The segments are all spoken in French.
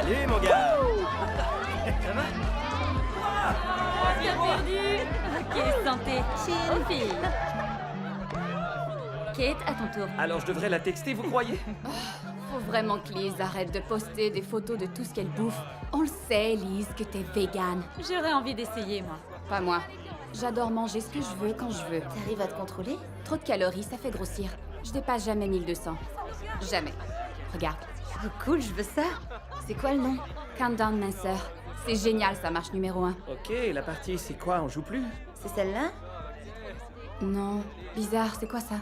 Salut mon gars. Ça va? Bien perdu. Ok, santé. Chill, fille. Kate, à ton tour. Alors je devrais la texter, vous croyez? Faut vraiment que Liz arrête de poster des photos de tout ce qu'elle bouffe. On le sait, Liz, que t'es végane. J'aurais envie d'essayer, moi. Pas moi. J'adore manger ce que je veux quand je veux. T'arrives à te contrôler? Trop de calories, ça fait grossir. Je dépasse jamais 1200. Jamais. Regarde. Oh cool, je veux ça. C'est quoi le nom? Countdown minceur. C'est génial, ça marche numéro 1. Ok, la partie c'est quoi? On joue plus? C'est celle-là? Non. Bizarre, c'est quoi ça?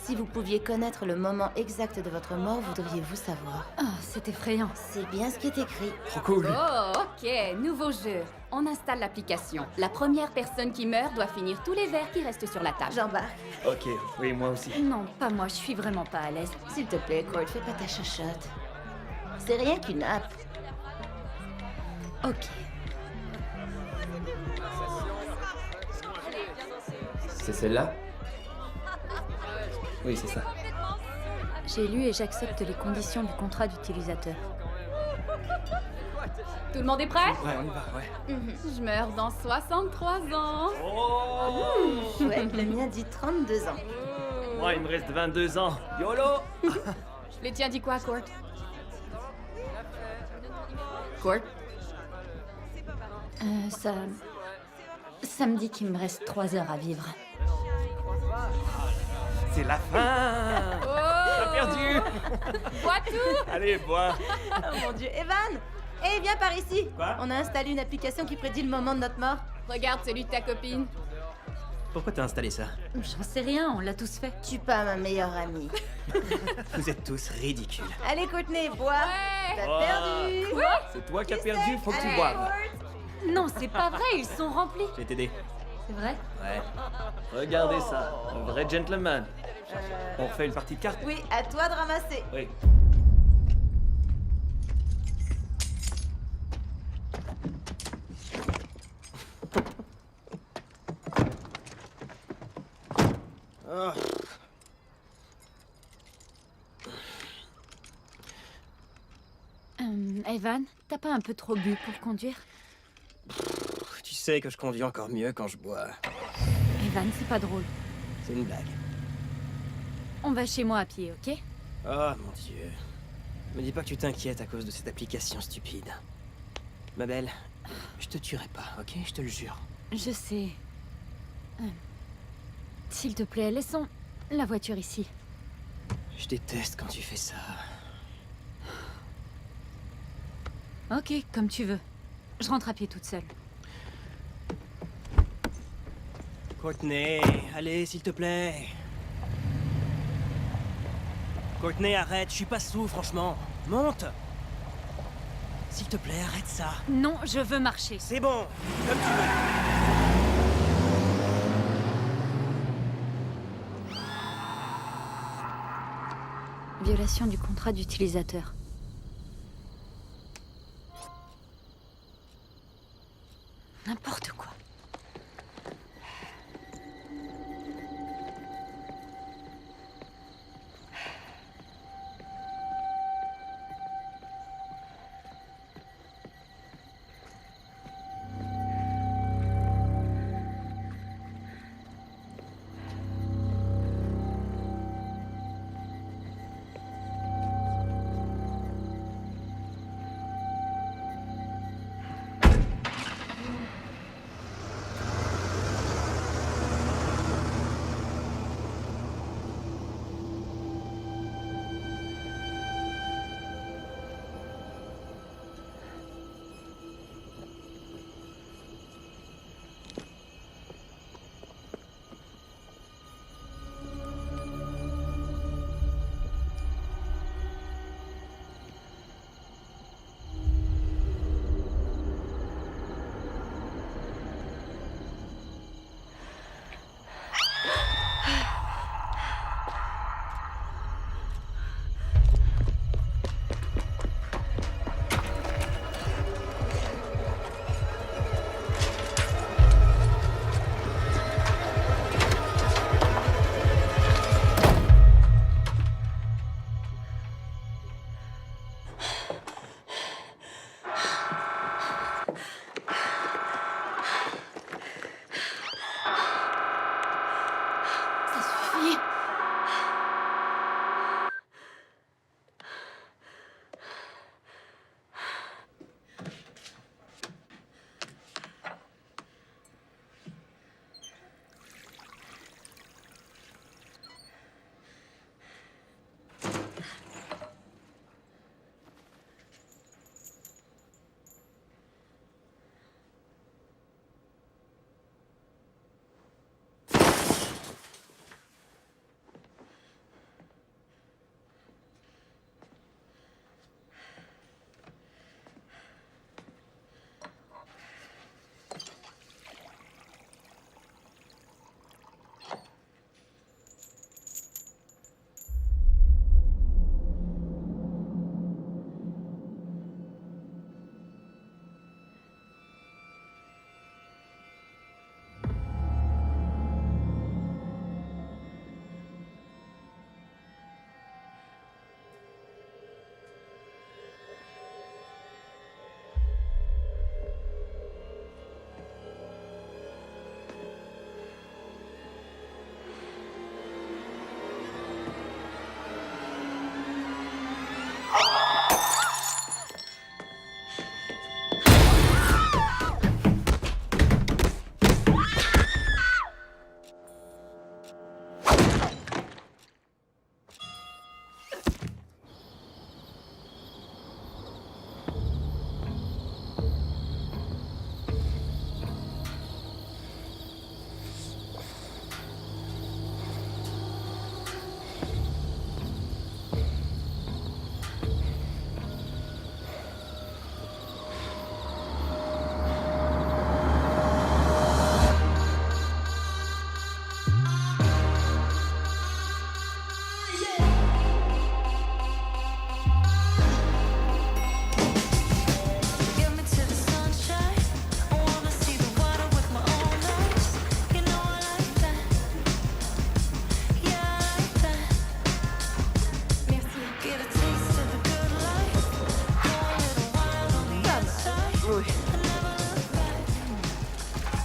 Si vous pouviez connaître le moment exact de votre mort, voudriez-vous savoir? Oh, c'est effrayant. C'est bien ce qui est écrit. Trop cool. Oh, ok. Nouveau jeu. On installe l'application. La première personne qui meurt doit finir tous les verres qui restent sur la table. J'embarque. Ok, oui, moi aussi. Non, pas moi, je suis vraiment pas à l'aise. S'il te plaît, Court, fais pas ta chochotte. C'est rien qu'une app. Ok. C'est celle-là? Oui, c'est ça. J'ai lu et j'accepte les conditions du contrat d'utilisateur. Tout le monde est prêt? Ouais, on y va, ouais. Je meurs dans 63 ans. Oh! Ouais, le mien dit 32 ans. Moi, il me reste 22 ans. YOLO! Le tien dit quoi, Court? Court? Ça me dit qu'il me reste 3 heures à vivre. C'est la fin! T'as perdu! Bois tout! Allez, bois! Oh mon dieu, Evan! Eh, viens par ici! Quoi? On a installé une application qui prédit le moment de notre mort. Regarde celui de ta copine. Pourquoi t'as installé ça? J'en sais rien, on l'a tous fait. Tu pas ma meilleure amie. Vous êtes tous ridicules. Allez, Courtney, bois! Ouais! T'as Oh. perdu! C'est toi qui as perdu, faut que tu Allez, boives. Court. Non, c'est pas vrai, ils sont remplis. Je vais t'aider. C'est vrai? Ouais. Regardez ça, un vrai gentleman. On refait une partie de cartes? Oui, à toi de ramasser. Oui. Ah. Evan, t'as pas un peu trop bu pour conduire? Tu sais que je conduis encore mieux quand je bois. Evan, c'est pas drôle. C'est une blague. On va chez moi à pied, ok? Oh mon dieu. Me dis pas que tu t'inquiètes à cause de cette application stupide. Ma belle, je te tuerai pas, ok? Je te le jure. Je sais. S'il te plaît, laissons la voiture ici. Je déteste quand tu fais ça. Ok, comme tu veux. Je rentre à pied toute seule. Courtney, allez, s'il te plaît. Courtney, arrête, je suis pas sous, franchement. Monte. S'il te plaît, arrête ça. Non, je veux marcher. C'est bon, comme tu veux. Violation du contrat d'utilisateur. N'importe quoi.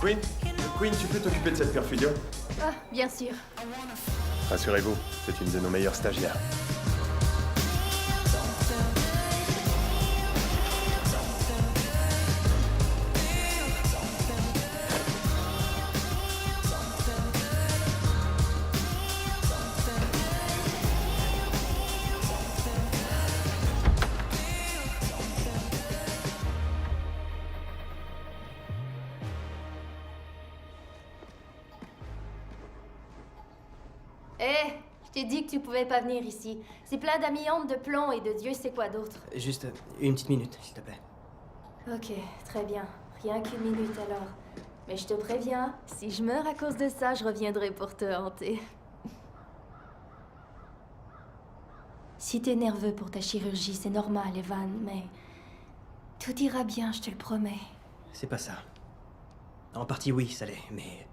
Queen, tu peux t'occuper de cette perfusion? Ah, bien sûr. Rassurez-vous, c'est une de nos meilleures stagiaires. Hé, je t'ai dit que tu pouvais pas venir ici. C'est plein d'amiante, de plomb et de Dieu sait quoi d'autre. Juste une petite minute, s'il te plaît. Ok, très bien. Rien qu'une minute alors. Mais je te préviens, si je meurs à cause de ça, je reviendrai pour te hanter. Si t'es nerveux pour ta chirurgie, c'est normal, Evan, mais... tout ira bien, je te le promets. C'est pas ça. En partie, oui, ça l'est, mais...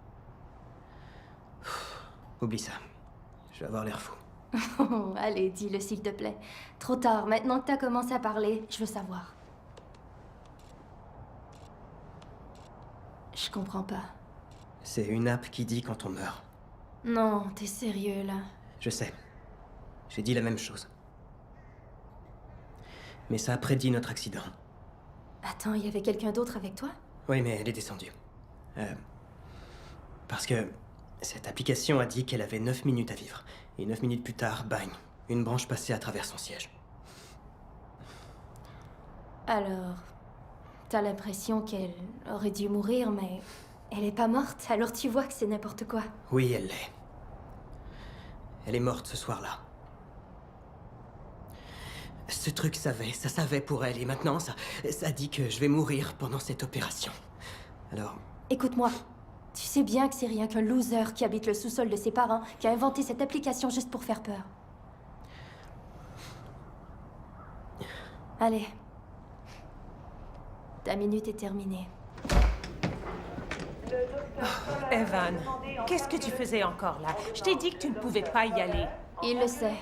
Oublie ça. Je vais avoir l'air fou. Oh, allez, dis-le s'il te plaît. Trop tard, maintenant que t'as commencé à parler, je veux savoir. Je comprends pas. C'est une app qui dit quand on meurt. Non, t'es sérieux là? Je sais. J'ai dit la même chose. Mais ça a prédit notre accident. Attends, il y avait quelqu'un d'autre avec toi? Oui, mais elle est descendue. Parce que cette application a dit qu'elle avait 9 minutes à vivre. Et 9 minutes plus tard, bang, une branche passait à travers son siège. Alors, t'as l'impression qu'elle aurait dû mourir, mais elle est pas morte, alors tu vois que c'est n'importe quoi. Oui, elle l'est. Elle est morte ce soir-là. Ce truc ça savait pour elle, et maintenant ça dit que je vais mourir pendant cette opération. Alors, Écoute-moi, tu sais bien que c'est rien qu'un loser qui habite le sous-sol de ses parents qui a inventé cette application juste pour faire peur. Allez. Ta minute est terminée. Evan, qu'est-ce que tu faisais encore là? Je t'ai dit que tu ne pouvais pas y aller. Il le sait.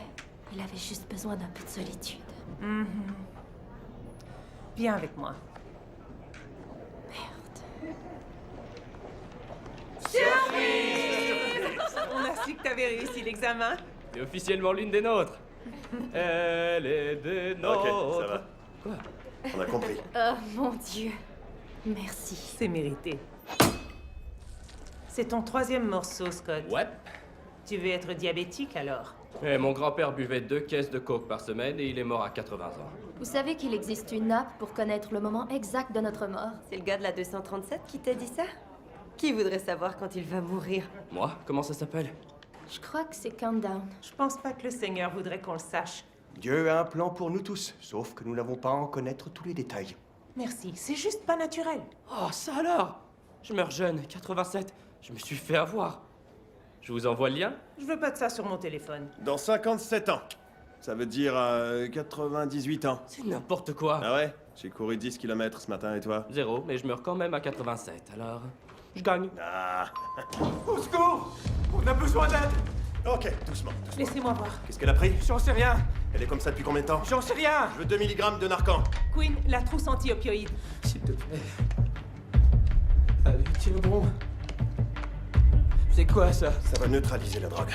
Il avait juste besoin d'un peu de solitude. Viens avec moi. Merde. On a su que t'avais réussi l'examen. C'est officiellement l'une des nôtres. Elle est des nôtres. Ok, ça va. Quoi? On a compris. Oh mon Dieu. Merci. C'est mérité. C'est ton 3e morceau, Scott. Ouais. Tu veux être diabétique alors? Et mon grand-père buvait 2 caisses de coke par semaine et il est mort à 80 ans. Vous savez qu'il existe une app pour connaître le moment exact de notre mort? C'est le gars de la 237 qui t'a dit ça? Qui voudrait savoir quand il va mourir? Moi? Comment ça s'appelle? Je crois que c'est Countdown. Je pense pas que le Seigneur voudrait qu'on le sache. Dieu a un plan pour nous tous, sauf que nous n'avons pas à en connaître tous les détails. Merci, c'est juste pas naturel. Oh, ça alors! Je meurs jeune, 87. Je me suis fait avoir. Je vous envoie le lien? Je veux pas de ça sur mon téléphone. Dans 57 ans. Ça veut dire 98 ans. C'est n'importe quoi. Ah ouais? J'ai couru 10 km ce matin, et toi? 0, mais je meurs quand même à 87, alors... Je gagne. Ah. Au secours! On a besoin d'aide! Ok, doucement. Laissez-moi voir. Qu'est-ce qu'elle a pris? J'en sais rien! Elle est comme ça depuis combien de temps? J'en sais rien! Je veux 2 mg de Narcan. Queen, la trousse anti-opioïde. S'il te plaît. Allez, tiens bon. C'est quoi ça? Ça va neutraliser la drogue.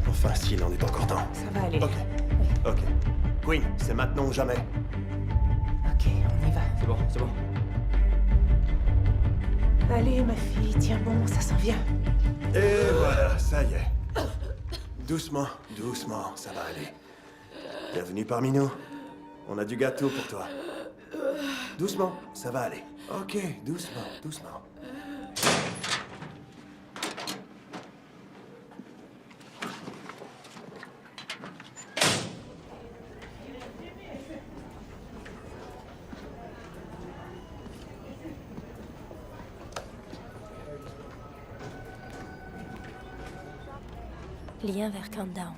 Enfin, s'il n'en est pas encore temps. Ça va aller. Ok. Ok. Queen, c'est maintenant ou jamais. Ok, on y va. C'est bon, c'est bon. Allez, ma fille, tiens bon, ça s'en vient. Et voilà, ça y est. Doucement, doucement, ça va aller. Bienvenue parmi nous. On a du gâteau pour toi. Doucement, ça va aller. Ok, doucement, doucement. Lien vers Countdown.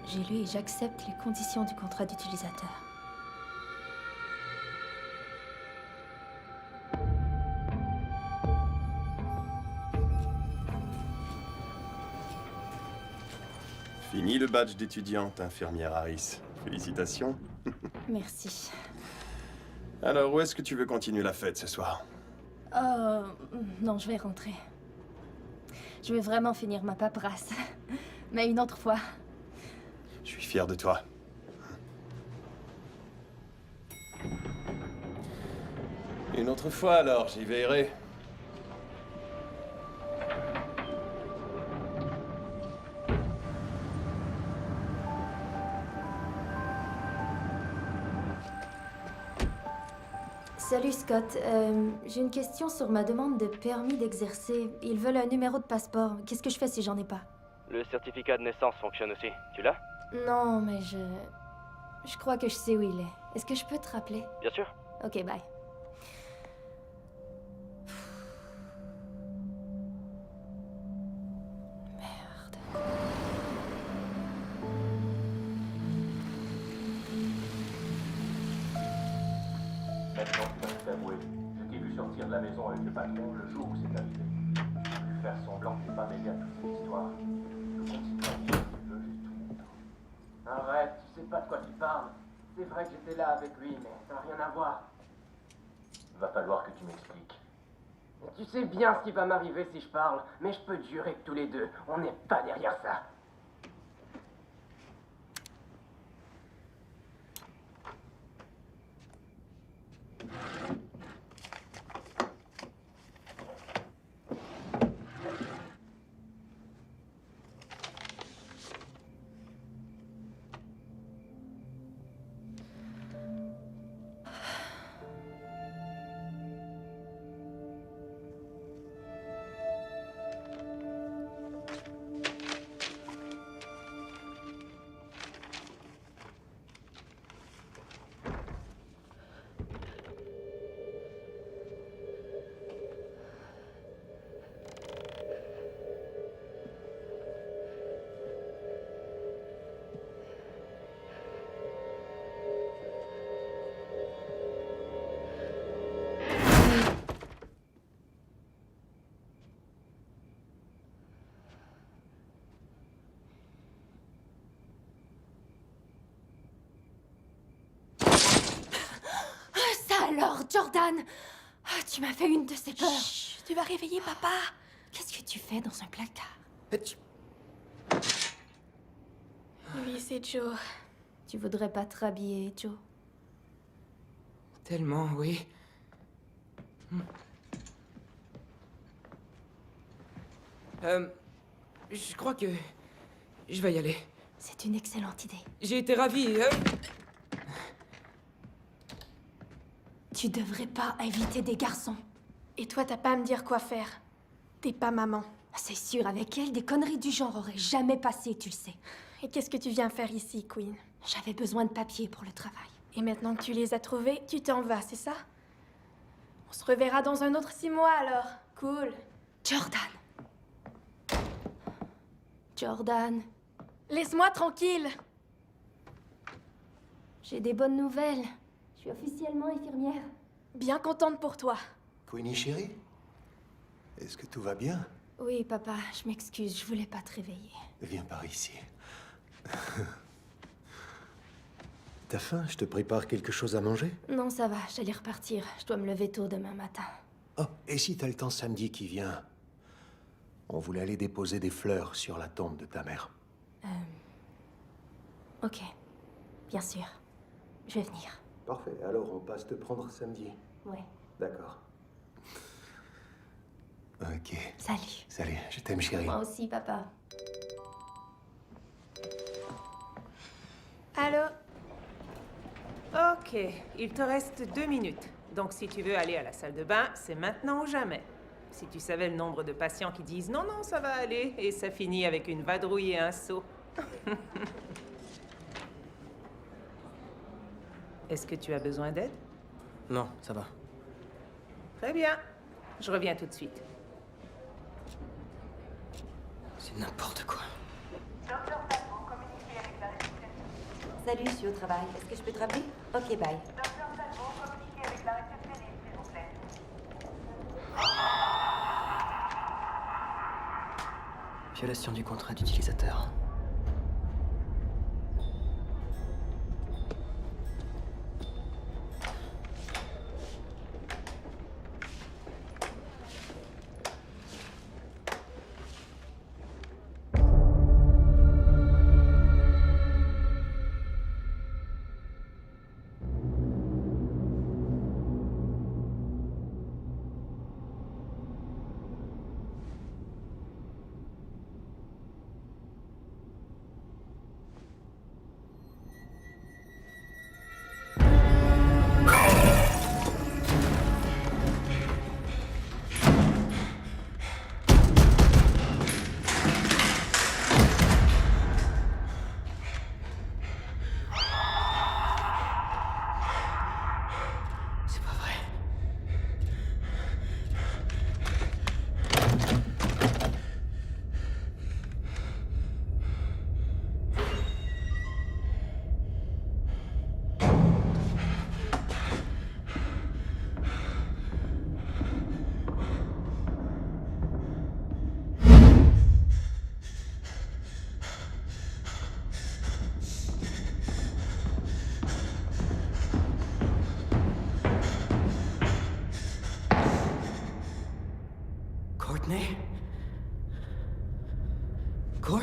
J'ai lu et j'accepte les conditions du contrat d'utilisateur. Fini le badge d'étudiante, infirmière Harris. Félicitations. Merci. Alors, où est-ce que tu veux continuer la fête ce soir? Oh, non, je vais rentrer. Je vais vraiment finir ma paperasse. Mais une autre fois. Je suis fier de toi. Une autre fois alors, j'y veillerai. Salut Scott, j'ai une question sur ma demande de permis d'exercer. Ils veulent un numéro de passeport. Qu'est-ce que je fais si j'en ai pas? Le certificat de naissance fonctionne aussi. Tu l'as? Non, mais je crois que je sais où il est. Est-ce que je peux te rappeler? Bien sûr. Ok, bye. Merde. Maintenant, tu vas tout avouer. Je t'ai vu sortir de la maison avec le patron le jour où c'est arrivé. Tu as pu faire semblant que t'es pas mêlé à toute cette histoire. Je continue à dire que tu veux juste tout mon temps. Arrête, tu sais pas de quoi tu parles. C'est vrai que j'étais là avec lui, mais ça n'a rien à voir. Va falloir que tu m'expliques. Tu sais bien ce qui va m'arriver si je parle, mais je peux te jurer que tous les deux, on n'est pas derrière ça. Alors, Jordan, tu m'as fait une de ces peurs. Chut, tu vas réveiller papa. Qu'est-ce que tu fais dans un placard? Oui, c'est Joe. Tu voudrais pas te rhabiller, Joe? Tellement, oui. Je crois que je vais y aller. C'est une excellente idée. J'ai été ravi. Tu devrais pas inviter des garçons. Et toi, t'as pas à me dire quoi faire. T'es pas maman. C'est sûr, avec elle, des conneries du genre auraient jamais passé, tu le sais. Et qu'est-ce que tu viens faire ici, Queen? J'avais besoin de papiers pour le travail. Et maintenant que tu les as trouvés, tu t'en vas, c'est ça? On se reverra dans un autre 6 mois, alors. Cool. Jordan. Jordan. Laisse-moi tranquille. J'ai des bonnes nouvelles. Je suis officiellement infirmière. Bien contente pour toi. Queenie chérie? Est-ce que tout va bien? Oui, papa, je m'excuse, je voulais pas te réveiller. Viens par ici. T'as faim? Je te prépare quelque chose à manger? Non, ça va, j'allais repartir. Je dois me lever tôt demain matin. Oh, et si t'as le temps samedi qui vient? On voulait aller déposer des fleurs sur la tombe de ta mère. Ok. Bien sûr. Je vais venir. Parfait, alors on passe te prendre samedi. Ouais. D'accord. Ok. Salut. Salut, je t'aime chérie. Moi aussi, papa. Allô? Ok, il te reste 2 minutes. Donc si tu veux aller à la salle de bain, c'est maintenant ou jamais. Si tu savais le nombre de patients qui disent non, non, ça va aller, et ça finit avec une vadrouille et un seau. Est-ce que tu as besoin d'aide? Non, ça va. Très bien. Je reviens tout de suite. C'est n'importe quoi. Salut, je suis au travail. Est-ce que je peux te rappeler? Ok, bye. Violation du contrat d'utilisateur.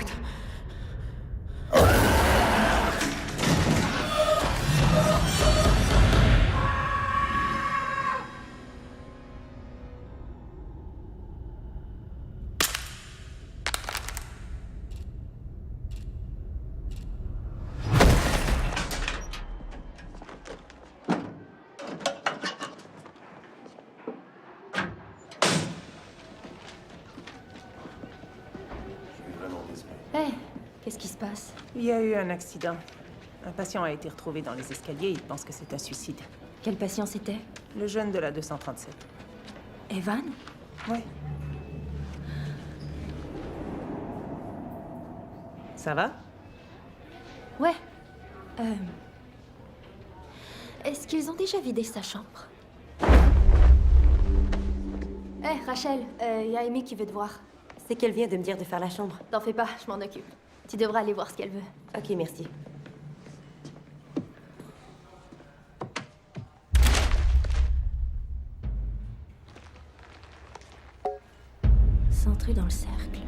Merde. Je suis vraiment désolé. Hé, qu'est-ce qui se passe? Il y a eu un accident. Un patient a été retrouvé dans les escaliers. Il pense que c'est un suicide. Quel patient c'était? Le jeune de la 237. Evan? Ouais. Ça va? Ouais. Est-ce qu'ils ont déjà vidé sa chambre? Hé, Rachel, y a Amy qui veut te voir. C'est qu'elle vient de me dire de faire la chambre. T'en fais pas, je m'en occupe. Tu devras aller voir ce qu'elle veut. Ok, merci. Centré dans le cercle.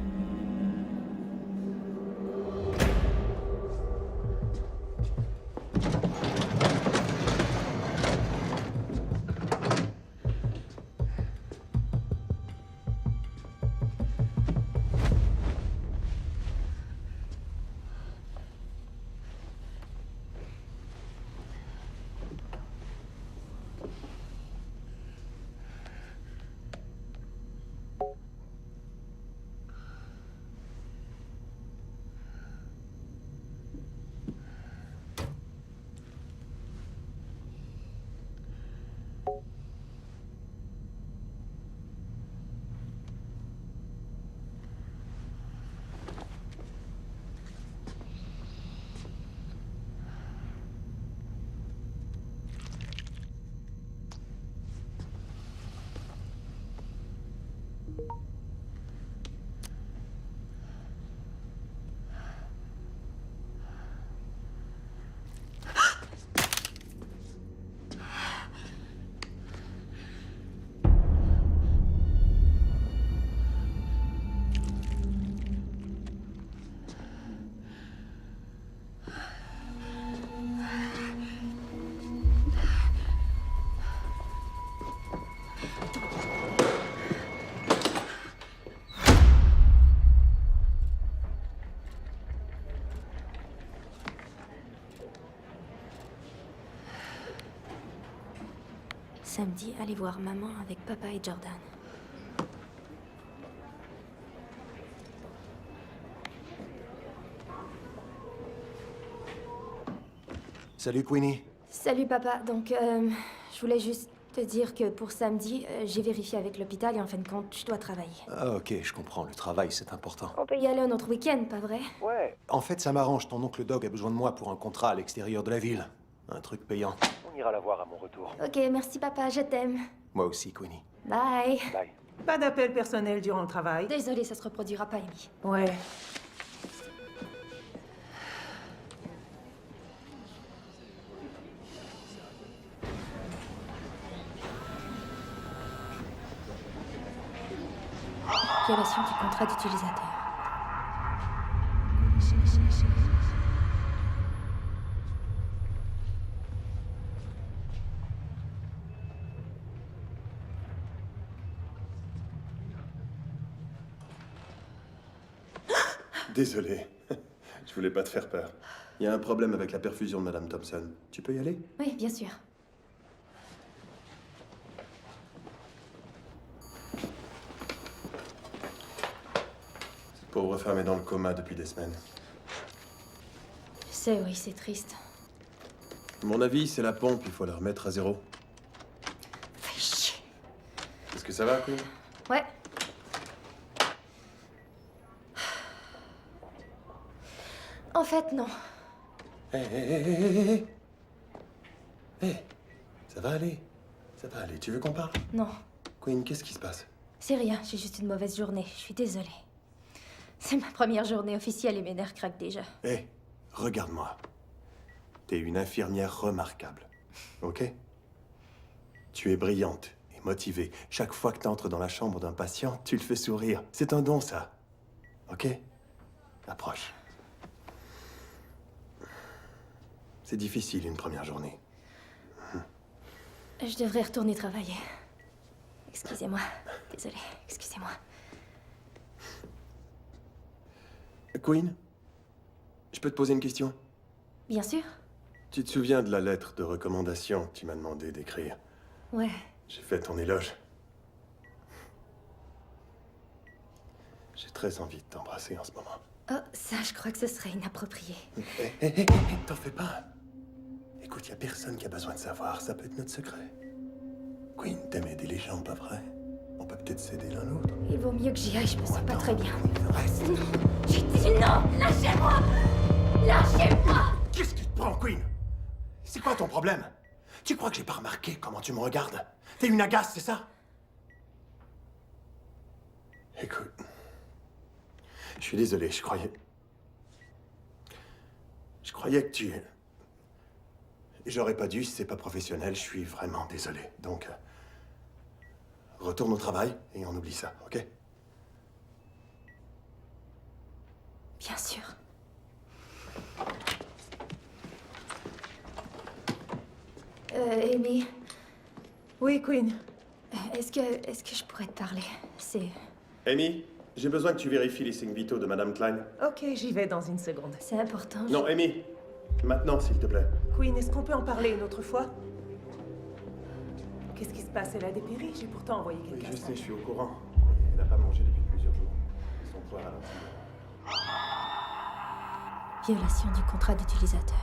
Samedi, allez voir maman avec papa et Jordan. Salut, Queenie. Salut papa, donc je voulais juste te dire que pour samedi, j'ai vérifié avec l'hôpital et en fin de compte, je dois travailler. Ah, ok, je comprends. Le travail, c'est important. On peut y aller un autre week-end, pas vrai? Ouais. En fait, ça m'arrange. Ton oncle Dog a besoin de moi pour un contrat à l'extérieur de la ville. Un truc payant. On ira la voir à mon retour. Ok, merci papa, je t'aime. Moi aussi, Queenie. Bye. Bye. Pas d'appel personnel durant le travail. Désolée, ça se reproduira pas, Amy. Ouais. Violation du contrat d'utilisateur. Désolé. Je voulais pas te faire peur. Il y a un problème avec la perfusion de Madame Thompson. Tu peux y aller? Oui, bien sûr. Cette pauvre femme est dans le coma depuis des semaines. Je sais, oui, c'est triste. À mon avis, c'est la pompe, il faut la remettre à zéro. Fais chier. Est-ce que ça va, Queen? Ouais. En fait, non. Hé, hé, hé, hé, hé, hé. Hé, ça va aller. Ça va aller. Tu veux qu'on parle? Non. Queen, qu'est-ce qui se passe? C'est rien, j'ai juste une mauvaise journée. Je suis désolée. C'est ma première journée officielle et mes nerfs craquent déjà. Hé, regarde-moi. T'es une infirmière remarquable. Ok? Tu es brillante et motivée. Chaque fois que t'entres dans la chambre d'un patient, tu le fais sourire. C'est un don, ça. Ok? approche. C'est difficile une première journée. Je devrais retourner travailler. Excusez-moi. Désolée, excusez-moi. Queen, je peux te poser une question? Bien sûr. Tu te souviens de la lettre de recommandation que tu m'as demandé d'écrire? Ouais. J'ai fait ton éloge. J'ai très envie de t'embrasser en ce moment. Oh, ça, je crois que ce serait inapproprié. T'en fais pas. Écoute, y a personne qui a besoin de savoir. Ça peut être notre secret. Queen, t'aimes aider les gens, pas vrai? On peut peut-être s'aider l'un l'autre. Il vaut mieux que j'y aille, je me sens pas très bien. Reste. J'ai dit non! Lâchez-moi! Lâchez-moi! Qu'est-ce qui te prend, Queen? C'est quoi ton problème? Tu crois que j'ai pas remarqué comment tu me regardes? T'es une agace, c'est ça? Écoute... Je suis désolé, je croyais que tu... J'aurais pas dû, c'est pas professionnel, je suis vraiment désolé. Donc... retourne au travail et on oublie ça, ok? Bien sûr. Amy, Oui, Queen. est-ce que je pourrais te parler? C'est... Amy, j'ai besoin que tu vérifies les signes vitaux de Madame Klein. Ok, j'y vais dans une seconde. C'est important. Non, Amy, maintenant, s'il te plaît. Queen, est-ce qu'on peut en parler une autre fois? Qu'est-ce qui se passe? Elle a dépéri. J'ai pourtant envoyé Oui, quelqu'un. je sais, je suis au courant. Elle n'a pas mangé depuis plusieurs jours. Son poids ralentit. Violation du contrat d'utilisateur.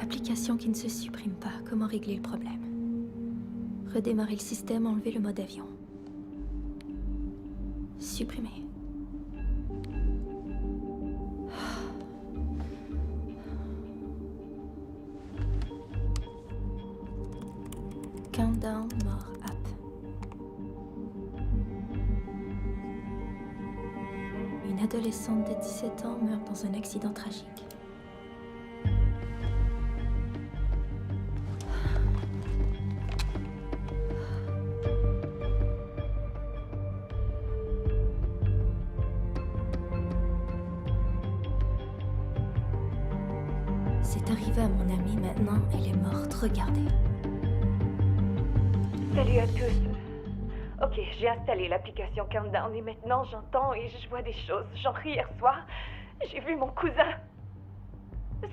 Application qui ne se supprime pas. Comment régler le problème? Redémarrer le système, enlever le mode avion. Supprimer. Countdown mort app. Une adolescente de 17 ans meurt dans un accident tragique. C'est arrivé à mon amie, maintenant elle est morte, regardez. Salut à tous. Ok, j'ai installé l'application Countdown et maintenant j'entends et je vois des choses. Genre hier soir, j'ai vu mon cousin.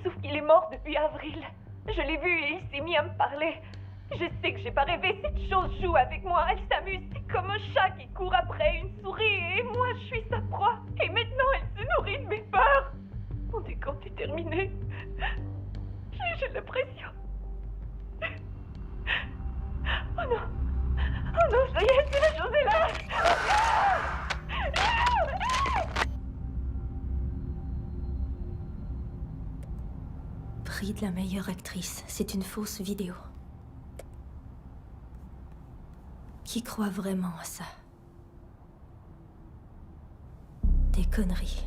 Sauf qu'il est mort depuis avril. Je l'ai vu et il s'est mis à me parler. Je sais que j'ai pas rêvé, cette chose joue avec moi, elle s'amuse. C'est comme un chat qui court après une souris et moi je suis sa proie. Et maintenant elle se nourrit de mes peurs. Mon décompte est terminé. J'ai l'impression... Oh non! Oh non, ça y est, c'est la chose est là! Prix de la meilleure actrice, c'est une fausse vidéo. Qui croit vraiment à ça? Des conneries.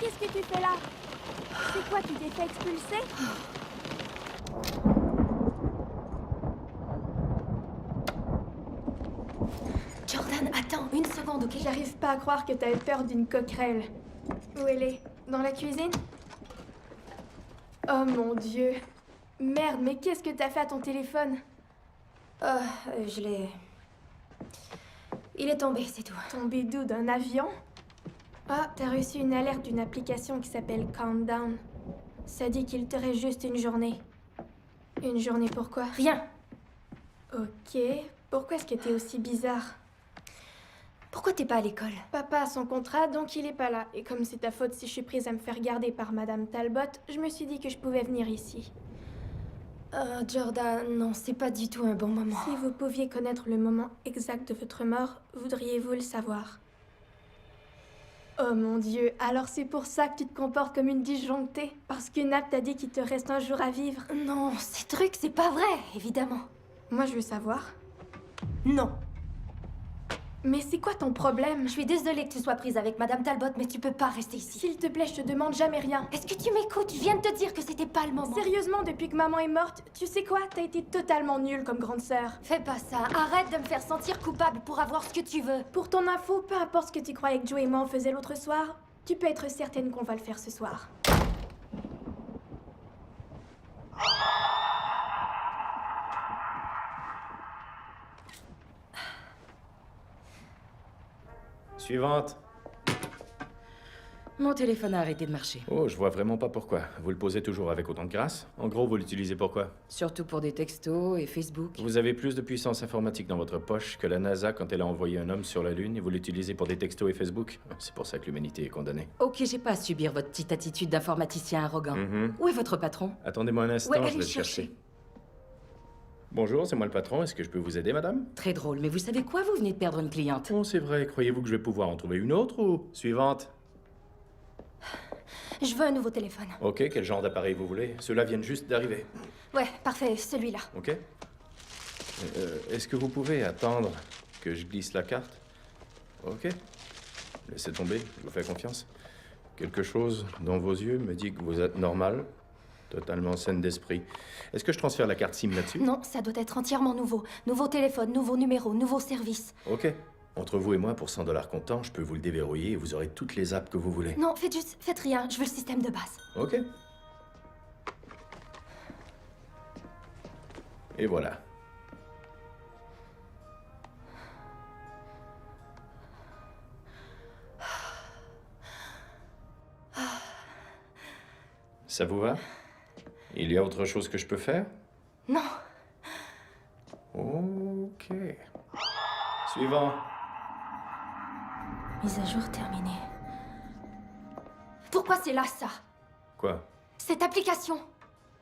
Qu'est-ce que tu fais là? C'est quoi, tu t'es fait expulser? une seconde, ok? J'arrive pas à croire que t'avais peur d'une coquerelle. Où elle est? Dans la cuisine? Oh mon Dieu. Merde, mais qu'est-ce que t'as fait à ton téléphone? Je l'ai... Il est tombé, c'est tout. Tombé d'où? D'un avion? Ah, t'as reçu une alerte d'une application qui s'appelle Countdown. Ça dit qu'il te reste juste une journée. Une journée pourquoi? Rien. Ok. Pourquoi est-ce que t'es aussi bizarre? Pourquoi t'es pas à l'école? Papa a son contrat, donc il est pas là. Et comme c'est ta faute si je suis prise à me faire garder par Madame Talbot, je me suis dit que je pouvais venir ici. Jordan, non, c'est pas du tout un bon moment. Si vous pouviez connaître le moment exact de votre mort, voudriez-vous le savoir? Oh mon Dieu, alors c'est pour ça que tu te comportes comme une disjonctée? Parce qu'une app t'a dit qu'il te reste un jour à vivre? Non, ces trucs, c'est pas vrai, évidemment. Moi, je veux savoir. Non. Mais c'est quoi ton problème? Je suis désolée que tu sois prise avec Madame Talbot, mais tu peux pas rester ici. S'il te plaît, je te demande jamais rien. Est-ce que tu m'écoutes? Je viens de te dire que c'était pas le moment. Sérieusement, depuis que maman est morte, tu sais quoi? T'as été totalement nulle comme grande sœur. Fais pas ça. Arrête de me faire sentir coupable pour avoir ce que tu veux. Pour ton info, peu importe ce que tu croyais que Joe et moi on faisait l'autre soir, tu peux être certaine qu'on va le faire ce soir. Suivante. Mon téléphone a arrêté de marcher. Oh, je vois vraiment pas pourquoi. Vous le posez toujours avec autant de grâce? En gros, vous l'utilisez pourquoi? Surtout pour des textos et Facebook. Vous avez plus de puissance informatique dans votre poche que la NASA quand elle a envoyé un homme sur la Lune et vous l'utilisez pour des textos et Facebook? C'est pour ça que l'humanité est condamnée. Ok, j'ai pas à subir votre petite attitude d'informaticien arrogant. Mhm. Où est votre patron? Attendez-moi un instant, Ouais, je allez vais le chercher. Bonjour, c'est moi le patron. Est-ce que je peux vous aider, madame? Très drôle, mais vous savez quoi? Vous venez de perdre une cliente. Oh, c'est vrai. Croyez-vous que je vais pouvoir en trouver une autre ou... Suivante. Je veux un nouveau téléphone. Ok, quel genre d'appareil vous voulez? Ceux-là viennent juste d'arriver. Ouais, parfait, celui-là. Ok. Est-ce que vous pouvez attendre que je glisse la carte? Ok. Laissez tomber, je vous fais confiance. Quelque chose dans vos yeux me dit que vous êtes normal, totalement saine d'esprit. Est-ce que je transfère la carte SIM là-dessus? Non, ça doit être entièrement nouveau. Nouveau téléphone, nouveau numéro, nouveau service. Ok. Entre vous et moi, pour 100 $ comptant, je peux vous le déverrouiller et vous aurez toutes les apps que vous voulez. Non, faites rien, je veux le système de base. Ok. Et voilà. Ça vous va? Il y a autre chose que je peux faire? Non. Ok. Suivant. Mise à jour terminée. Pourquoi c'est là, ça? Quoi? Cette application.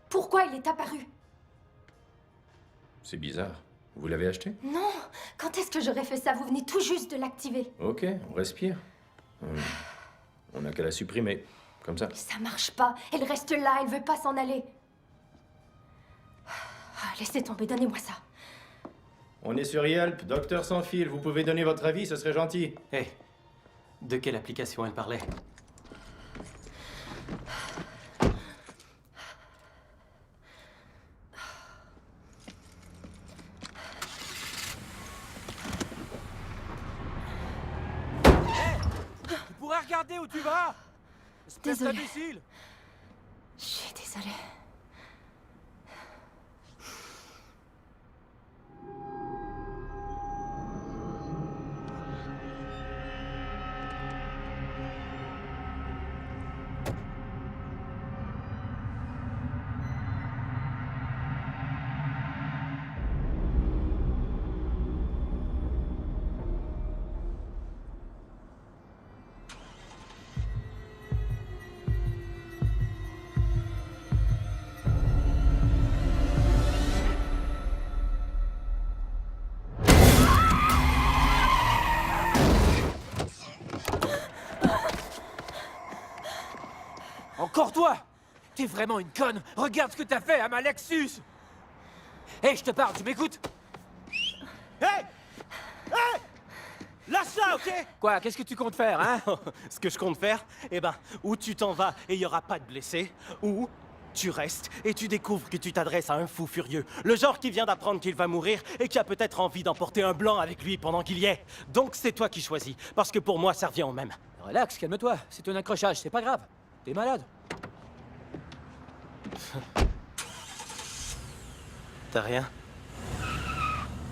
Pourquoi il est apparu? C'est bizarre. Vous l'avez acheté? Non. Quand est-ce que j'aurais fait ça? Vous venez tout juste de l'activer. Ok, on respire. On n'a qu'à la supprimer. Comme ça. Ça marche pas. Elle reste là, elle veut pas s'en aller. Laissez tomber, donnez-moi ça. On est sur Yelp, docteur sans fil. Vous pouvez donner votre avis, ce serait gentil. Hé, de quelle application elle parlait? Tu pourrais regarder où tu vas? Espèce Désolée. d'imbécile. Je suis désolée. Encore toi! T'es vraiment une conne! Regarde ce que t'as fait à ma Lexus! Hé, je te parle, tu m'écoutes? Hé! Hé! Lâche ça, ok? Quoi, qu'est-ce que tu comptes faire, hein? Ce que je compte faire, eh ben, ou tu t'en vas et il y aura pas de blessés, ou Tu restes et tu découvres que tu t'adresses à un fou furieux. Le genre qui vient d'apprendre qu'il va mourir et qui a peut-être envie d'emporter un blanc avec lui pendant qu'il y est. Donc c'est toi qui choisis, parce que pour moi ça revient au même. Relax, calme-toi. C'est un accrochage, c'est pas grave. T'es malade. T'as rien?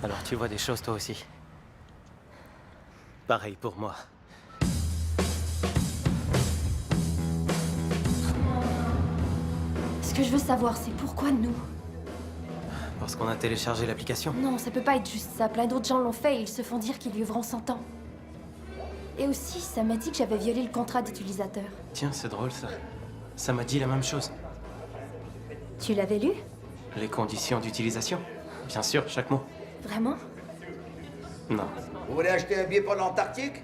Alors tu vois des choses toi aussi. Pareil pour moi. Ce que je veux savoir, c'est pourquoi nous? Parce qu'on a téléchargé l'application. Non, ça peut pas être juste ça. Plein d'autres gens l'ont fait et ils se font dire qu'ils vivront 100 ans. Et aussi, ça m'a dit que j'avais violé le contrat d'utilisateur. Tiens, c'est drôle ça. Ça m'a dit la même chose. Tu l'avais lu? Les conditions d'utilisation? Bien sûr, chaque mot. Vraiment? Non. Vous voulez acheter un billet pour l'Antarctique?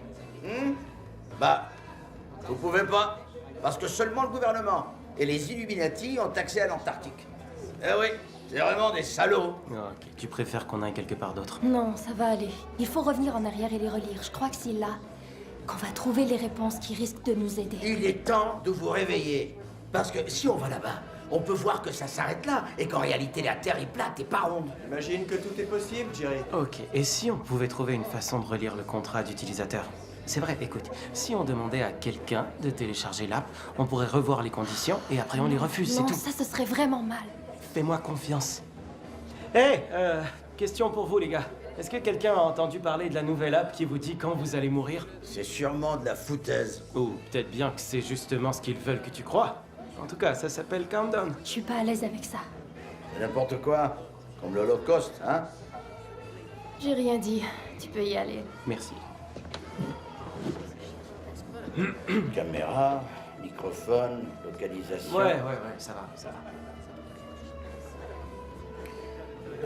Bah, vous pouvez pas. Parce que seulement le gouvernement et les Illuminati ont accès à l'Antarctique. Eh oui, c'est vraiment des salauds. Ok, tu préfères qu'on aille quelque part d'autre? Non, ça va aller. Il faut revenir en arrière et les relire. Je crois que c'est là qu'on va trouver les réponses qui risquent de nous aider. Il est temps de vous réveiller. Parce que si on va là-bas, on peut voir que ça s'arrête là et qu'en réalité la Terre est plate et pas ronde. Imagine que tout est possible, Jerry. Ok, et si on pouvait trouver une façon de relire le contrat d'utilisateur? C'est vrai, écoute, si on demandait à quelqu'un de télécharger l'app, on pourrait revoir les conditions et après on les refuse, c'est Non, tout. ça, ce serait vraiment mal. Fais-moi confiance. Hé, question pour vous les gars. Est-ce que quelqu'un a entendu parler de la nouvelle app qui vous dit quand vous allez mourir? C'est sûrement de la foutaise. Ou peut-être bien que c'est justement ce qu'ils veulent que tu crois. En tout cas, ça s'appelle Countdown. Je suis pas à l'aise avec ça. C'est n'importe quoi. Comme l'Holocauste, hein? J'ai rien dit. Tu peux y aller. Merci. Caméra, microphone, localisation. Ouais, ça va.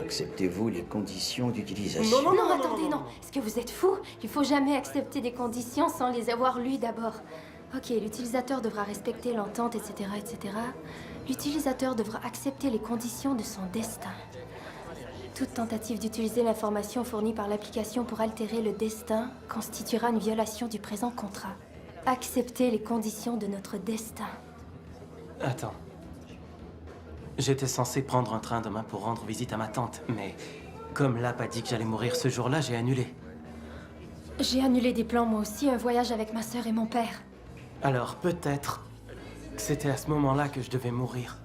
Acceptez-vous les conditions d'utilisation? Non, attendez, non. Est-ce que vous êtes fou? Il faut jamais accepter des conditions sans les avoir lues d'abord. Ok, l'utilisateur devra respecter l'entente, etc., etc. L'utilisateur devra accepter les conditions de son destin. Toute tentative d'utiliser l'information fournie par l'application pour altérer le destin constituera une violation du présent contrat. Accepter les conditions de notre destin. Attends. J'étais censé prendre un train demain pour rendre visite à ma tante, mais comme l'app a dit que j'allais mourir ce jour-là, j'ai annulé. J'ai annulé des plans moi aussi, un voyage avec ma sœur et mon père. Alors peut-être que c'était à ce moment-là que je devais mourir.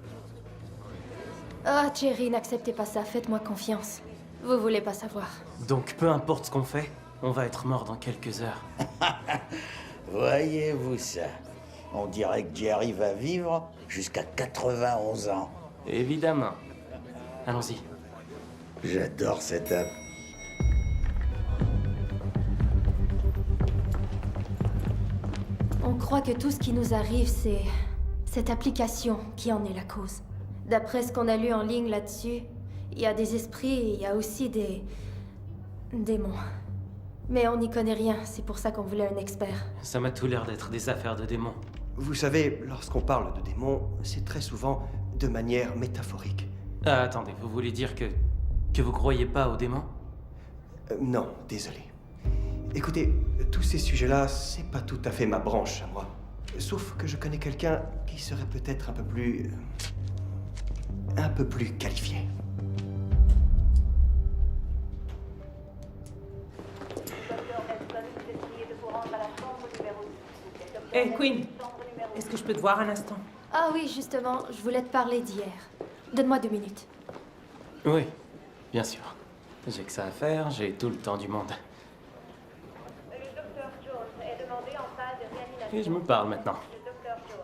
Ah, Jerry, n'acceptez pas ça, faites-moi confiance. Vous voulez pas savoir. Donc peu importe ce qu'on fait, on va être mort dans quelques heures. Voyez-vous ça? On dirait que Jerry va vivre jusqu'à 91 ans. Évidemment. Allons-y. J'adore cette app. On croit que tout ce qui nous arrive, c'est cette application qui en est la cause. D'après ce qu'on a lu en ligne là-dessus, il y a des esprits et il y a aussi des démons. Mais on n'y connaît rien, c'est pour ça qu'on voulait un expert. Ça m'a tout l'air d'être des affaires de démons. Vous savez, lorsqu'on parle de démons, c'est très souvent de manière métaphorique. Ah, attendez, vous voulez dire que vous croyez pas aux démons? Non, désolé. Écoutez, tous ces sujets-là, c'est pas tout à fait ma branche à moi. Sauf que je connais quelqu'un qui serait peut-être un peu plus qualifié. Hé, Queen, est-ce que je peux te voir un instant? Ah oui, justement, je voulais te parler d'hier. Donne-moi 2 minutes. Oui, bien sûr. J'ai que ça à faire, j'ai tout le temps du monde. Le docteur Jones est demandé en salle de réanimation. Et je me parle maintenant. Le docteur Jones.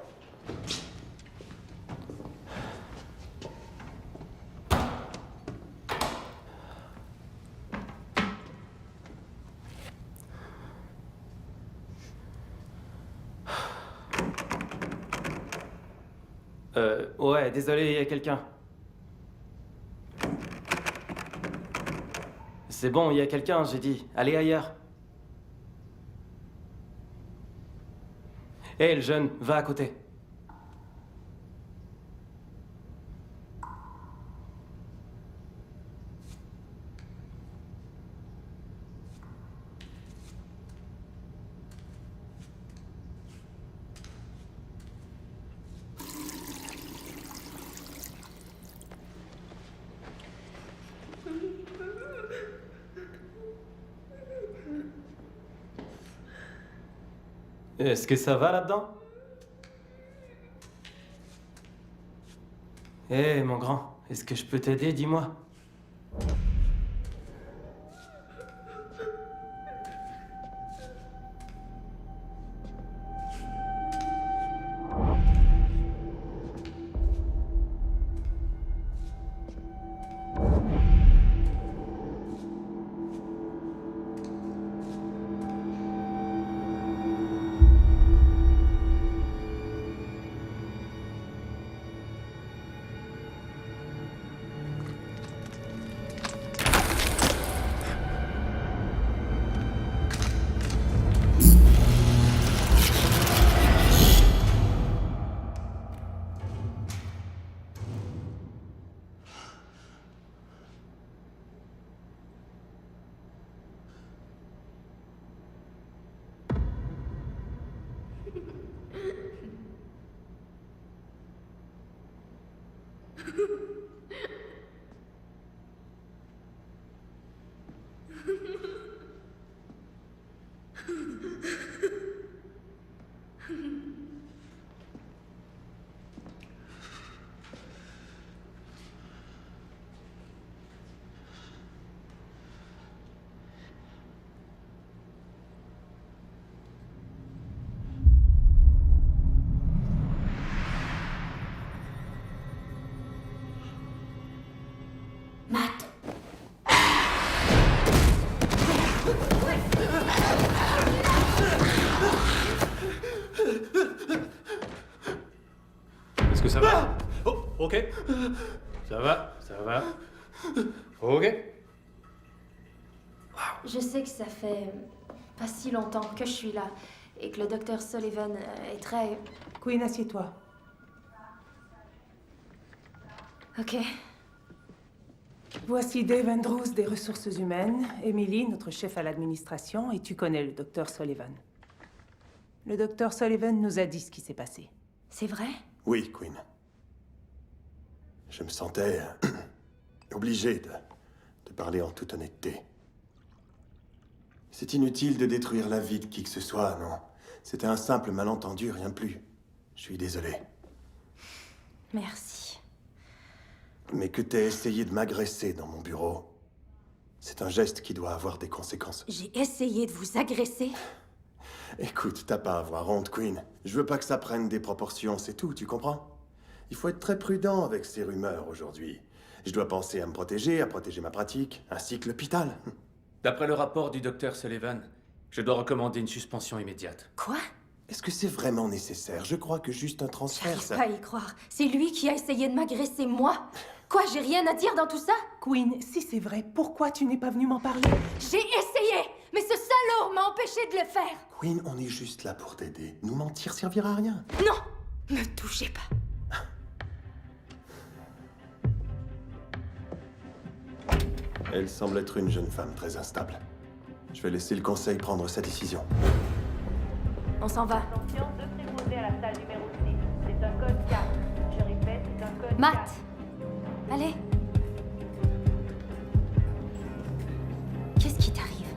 Ouais, désolé, il y a quelqu'un. C'est bon, il y a quelqu'un, j'ai dit. Allez ailleurs. Hé, le jeune, va à côté. Est-ce que ça va là-dedans? Hé, mon grand, est-ce que je peux t'aider, dis-moi? Est-ce que ça va? Oh, ok. Ça va, ça va. Ok. Je sais que ça fait pas si longtemps que je suis là et que le docteur Sullivan est très... Queen, assieds-toi. Ok. Voici Dave Andrews des ressources humaines, Emily, notre chef à l'administration, et tu connais le docteur Sullivan. Le docteur Sullivan nous a dit ce qui s'est passé. C'est vrai? Oui, Queen. Je me sentais obligé de parler en toute honnêteté. C'est inutile de détruire la vie de qui que ce soit, non. C'était un simple malentendu, rien de plus. Je suis désolé. Merci. Mais que t'aies essayé de m'agresser dans mon bureau, c'est un geste qui doit avoir des conséquences. J'ai essayé de vous agresser. Écoute, t'as pas à avoir honte, Queen. Je veux pas que ça prenne des proportions, c'est tout, tu comprends? Il faut être très prudent avec ces rumeurs aujourd'hui. Je dois penser à me protéger, à protéger ma pratique, ainsi que l'hôpital. D'après le rapport du docteur Sullivan, je dois recommander une suspension immédiate. Quoi? Est-ce que c'est vraiment nécessaire? Je crois que juste un transfert, J'arrive ça... pas à y croire. C'est lui qui a essayé de m'agresser, moi. Quoi, j'ai rien à dire dans tout ça? Queen, si c'est vrai, pourquoi tu n'es pas venue m'en parler? J'ai essayé, mais ce salaud m'a empêché de le faire. Queen, on est juste là pour t'aider. Nous mentir servira à rien. Non, me touchez pas. Elle semble être une jeune femme très instable. Je vais laisser le conseil prendre sa décision. On s'en va. Attention, deux préposés à la salle numéro 6. C'est un code 4. Je répète, c'est un code 4. Matt, allez. Qu'est-ce qui t'arrive?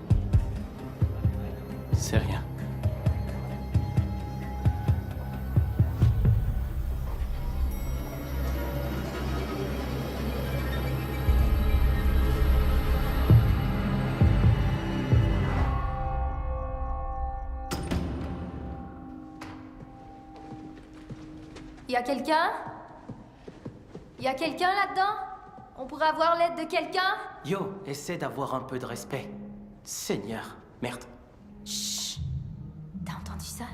C'est rien. Y a quelqu'un? Y a quelqu'un là-dedans? On pourrait avoir l'aide de quelqu'un? Yo, essaie d'avoir un peu de respect. Seigneur, merde. Chut! T'as entendu ça?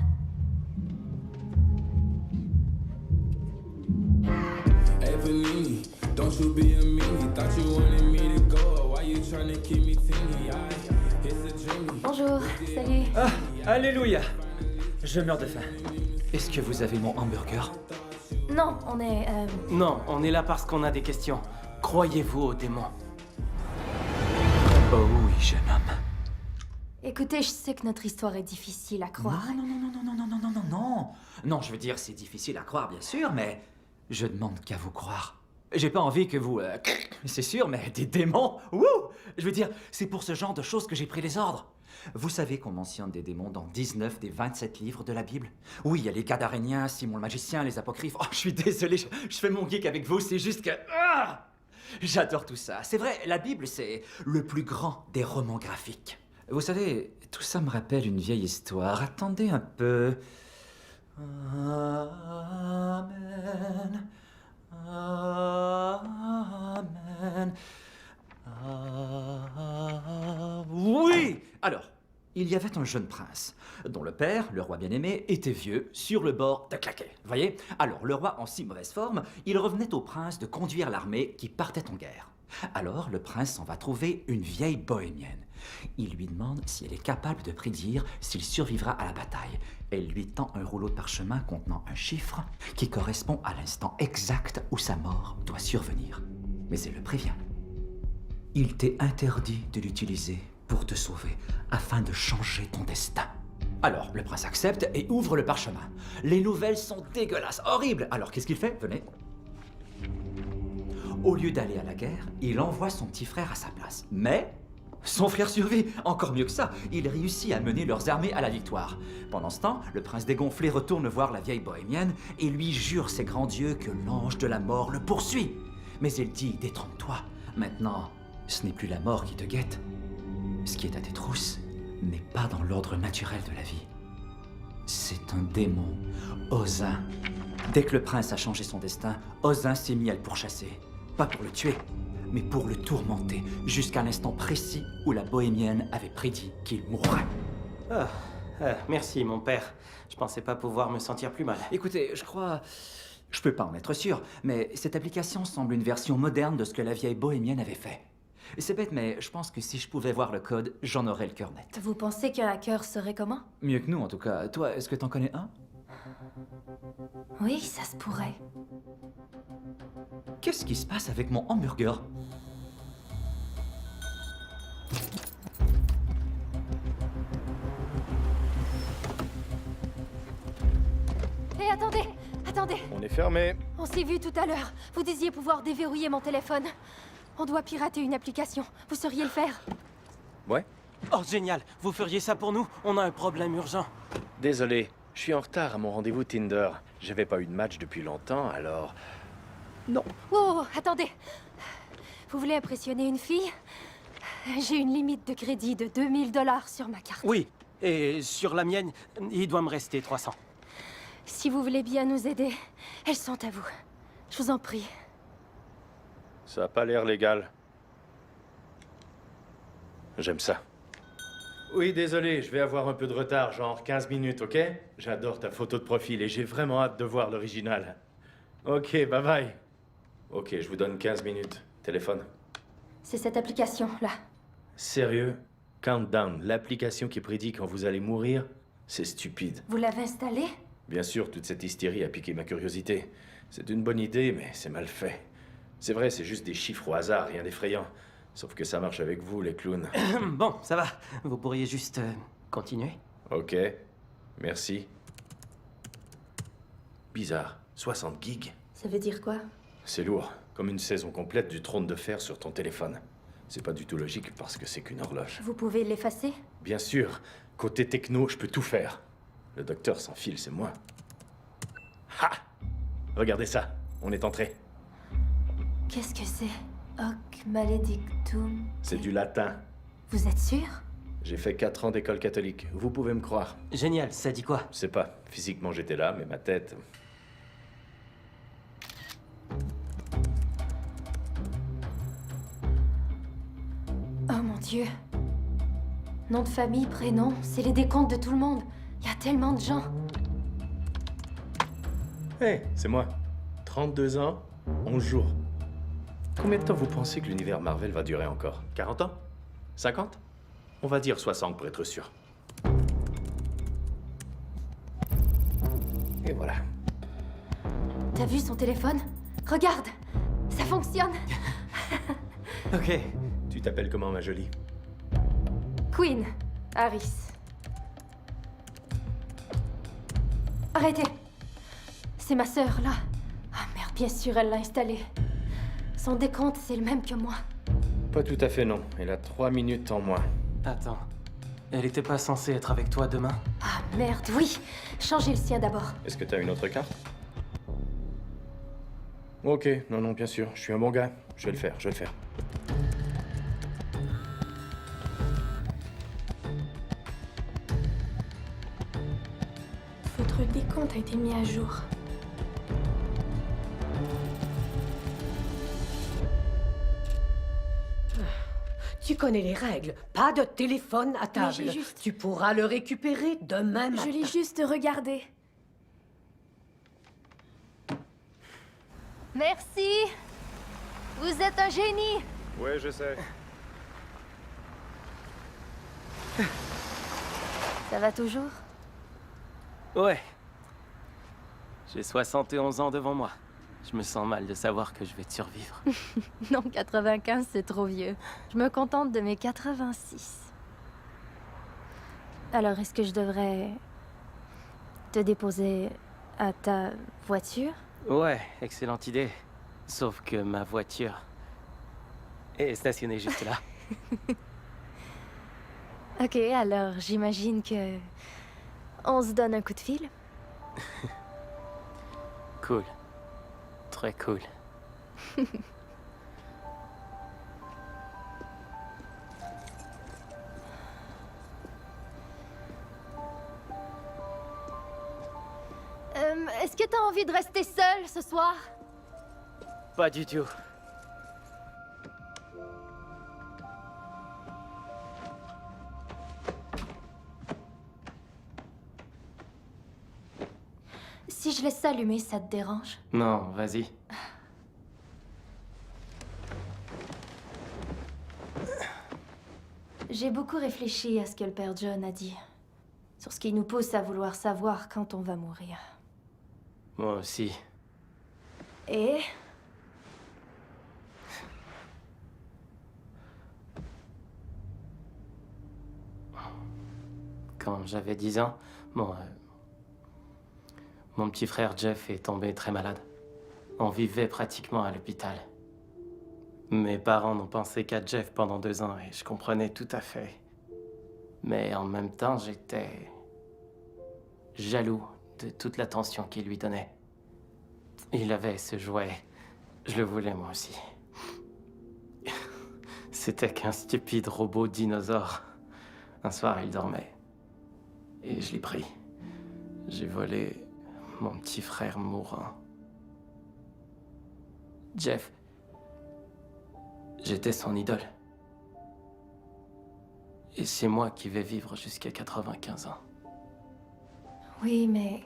Evelyn, don't you be a meanie. Thought you wanted me to go. Why you trying to keep me teeny? It's a dream. Bonjour, salut. Ah, alléluia. Je meurs de faim. Est-ce que vous avez mon hamburger? Non, on est... Non, on est là parce qu'on a des questions. Croyez-vous aux démons? Oh oui, jeune homme. Écoutez, je sais que notre histoire est difficile à croire. Non, je veux dire, c'est difficile à croire, bien sûr, mais je demande qu'à vous croire. J'ai pas envie que vous... c'est sûr, mais des démons? Wouh! Je veux dire, c'est pour ce genre de choses que j'ai pris les ordres. Vous savez qu'on mentionne des démons dans 19 des 27 livres de la Bible? Oui, il y a les Gadaréniens, Simon le magicien, les apocryphes. Oh, je suis désolé, je fais mon geek avec vous, c'est juste que... Ah! J'adore tout ça. C'est vrai, la Bible, c'est le plus grand des romans graphiques. Vous savez, tout ça me rappelle une vieille histoire. Attendez un peu... Amen... Amen. Oui! Alors, il y avait un jeune prince, dont le père, le roi bien-aimé, était vieux, sur le bord de claquer. Voyez? Alors, le roi, en si mauvaise forme, il revenait au prince de conduire l'armée qui partait en guerre. Alors, le prince s'en va trouver une vieille bohémienne. Il lui demande si elle est capable de prédire s'il survivra à la bataille. Elle lui tend un rouleau de parchemin contenant un chiffre qui correspond à l'instant exact où sa mort doit survenir. Mais elle le prévient. Il t'est interdit de l'utiliser pour te sauver, afin de changer ton destin. Alors, le prince accepte et ouvre le parchemin. Les nouvelles sont dégueulasses, horribles. Alors, qu'est-ce qu'il fait? Venez. Au lieu d'aller à la guerre, il envoie son petit frère à sa place. Mais... son frère survit. Encore mieux que ça, il réussit à mener leurs armées à la victoire. Pendant ce temps, le prince dégonflé retourne voir la vieille bohémienne et lui jure ses grands dieux que l'ange de la mort le poursuit. Mais il dit, détrompe-toi, maintenant, ce n'est plus la mort qui te guette. Ce qui est à tes trousses n'est pas dans l'ordre naturel de la vie. C'est un démon, Ozin. Dès que le prince a changé son destin, Ozin s'est mis à le pourchasser. Pas pour le tuer, mais pour le tourmenter, jusqu'à l'instant précis où la bohémienne avait prédit qu'il mourrait. Merci, mon père. Je pensais pas pouvoir me sentir plus mal. Écoutez, je crois... je peux pas en être sûr, mais cette application semble une version moderne de ce que la vieille bohémienne avait fait. C'est bête, mais je pense que si je pouvais voir le code, j'en aurais le cœur net. Vous pensez qu'un hacker serait comment? Mieux que nous, en tout cas. Toi, est-ce que t'en connais un? Oui, ça se pourrait. Qu'est-ce qui se passe avec mon hamburger? Hé, attendez! Attendez! On est fermé. On s'est vu tout à l'heure. Vous disiez pouvoir déverrouiller mon téléphone. On doit pirater une application. Vous sauriez le faire? Ouais. Oh, génial! Vous feriez ça pour nous? On a un problème urgent. Désolé, je suis en retard à mon rendez-vous Tinder. J'avais pas eu de match depuis longtemps, alors... Non. Oh, attendez! Vous voulez impressionner une fille? J'ai une limite de crédit de 2000 $ sur ma carte. Oui, et sur la mienne, il doit me rester 300. Si vous voulez bien nous aider, elles sont à vous. Je vous en prie. Ça a pas l'air légal. J'aime ça. Oui, désolé, je vais avoir un peu de retard, genre 15 minutes, ok? J'adore ta photo de profil et j'ai vraiment hâte de voir l'original. Ok, bye bye. Ok, je vous donne 15 minutes. Téléphone. C'est cette application-là. Sérieux? Countdown, l'application qui prédit quand vous allez mourir? C'est stupide. Vous l'avez installée? Bien sûr, toute cette hystérie a piqué ma curiosité. C'est une bonne idée, mais c'est mal fait. C'est vrai, c'est juste des chiffres au hasard, rien d'effrayant. Sauf que ça marche avec vous, les clowns. Bon, ça va. Vous pourriez juste continuer? Ok, merci. Bizarre, 60 gigs. Ça veut dire quoi? C'est lourd, comme une saison complète du Trône de Fer sur ton téléphone. C'est pas du tout logique parce que c'est qu'une horloge. Vous pouvez l'effacer? Bien sûr, côté techno, je peux tout faire. Le docteur sans fil, c'est moi. Ha! Regardez ça, on est entré. Qu'est-ce que c'est? Hoc maledictum. C'est du latin. Vous êtes sûr? J'ai fait 4 ans d'école catholique, vous pouvez me croire. Génial, ça dit quoi? Je sais pas, physiquement j'étais là, mais ma tête... Oh mon Dieu. Nom de famille, prénom, c'est les décomptes de tout le monde. Il y a tellement de gens. Hé, c'est moi. 32 ans, 11 jours. Combien de temps vous pensez que l'univers Marvel va durer encore? 40 ans? 50? On va dire 60 pour être sûr. Et voilà. T'as vu son téléphone? Regarde, ça fonctionne. Ok. Tu t'appelles comment, ma jolie? Queen, Harris. Arrêtez. C'est ma sœur, là. Ah merde, bien sûr, elle l'a installée. Son décompte, c'est le même que moi. Pas tout à fait non. Elle a 3 minutes en moins. Attends. Elle était pas censée être avec toi demain? Ah merde, oui. Changez le sien d'abord. Est-ce que t'as une autre carte? Ok, non, bien sûr. Je suis un bon gars. Je vais le faire, je vais le faire. Votre décompte a été mis à jour. Tu connais les règles. Pas de téléphone à table. j'ai juste- Tu pourras le récupérer demain matin. Je l'ai juste regardé. Merci. Vous êtes un génie. Ouais, je sais. Ça va toujours? Ouais. J'ai 71 ans devant moi. Je me sens mal de savoir que je vais te survivre. Non, 95, c'est trop vieux. Je me contente de mes 86. Alors, est-ce que je devrais te déposer à ta voiture? Ouais, excellente idée. Sauf que ma voiture est stationnée juste là. Ok, alors j'imagine que on se donne un coup de fil. Cool. Très cool. Est-ce que t'as envie de rester seule ce soir? Pas du tout. Si je laisse ça allumer, ça te dérange? Non, vas-y. J'ai beaucoup réfléchi à ce que le père John a dit. Sur ce qui nous pousse à vouloir savoir quand on va mourir. Moi aussi. Et... Quand j'avais 10 ans, mon petit frère Jeff est tombé très malade. On vivait pratiquement à l'hôpital. Mes parents n'ont pensé qu'à Jeff pendant 2 ans et je comprenais tout à fait. Mais en même temps, j'étais jaloux de toute l'attention qu'il lui donnait. Il avait ce jouet. Je le voulais moi aussi. C'était qu'un stupide robot dinosaure. Un soir, il dormait. Et je l'ai pris. J'ai volé mon petit frère mourant. Jeff. J'étais son idole. Et c'est moi qui vais vivre jusqu'à 95 ans. Oui, mais...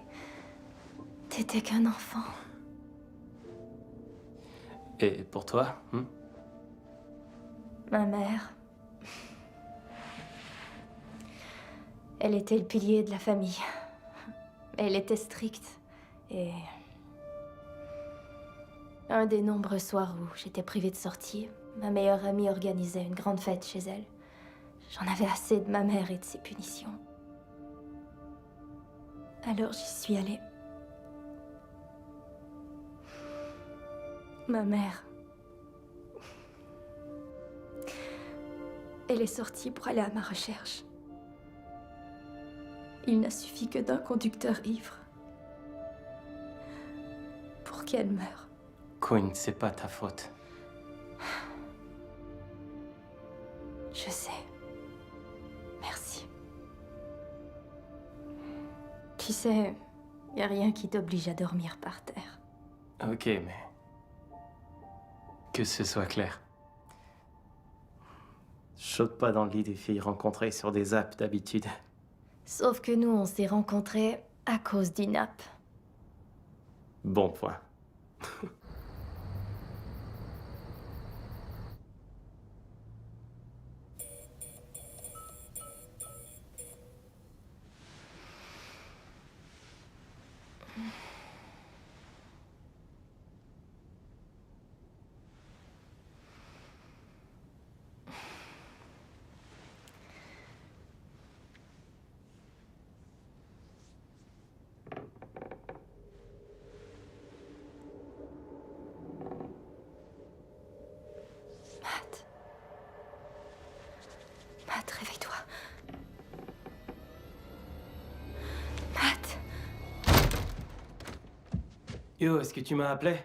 t'étais qu'un enfant. Et pour toi, Ma mère... Elle était le pilier de la famille. Elle était stricte. Et... un des nombreux soirs où j'étais privée de sortie, ma meilleure amie organisait une grande fête chez elle. J'en avais assez de ma mère et de ses punitions. Alors j'y suis allée. Ma mère... elle est sortie pour aller à ma recherche. Il n'a suffi que d'un conducteur ivre pour qu'elle meure. Quinn, c'est pas ta faute. Je sais. Merci. Tu sais, y a rien qui t'oblige à dormir par terre. Ok, mais... que ce soit clair. Je saute pas dans le lit des filles rencontrées sur des apps d'habitude. Sauf que nous, on s'est rencontrés à cause d'Inap. Bon point. Matt, réveille-toi. Matt. Yo, est-ce que tu m'as appelé?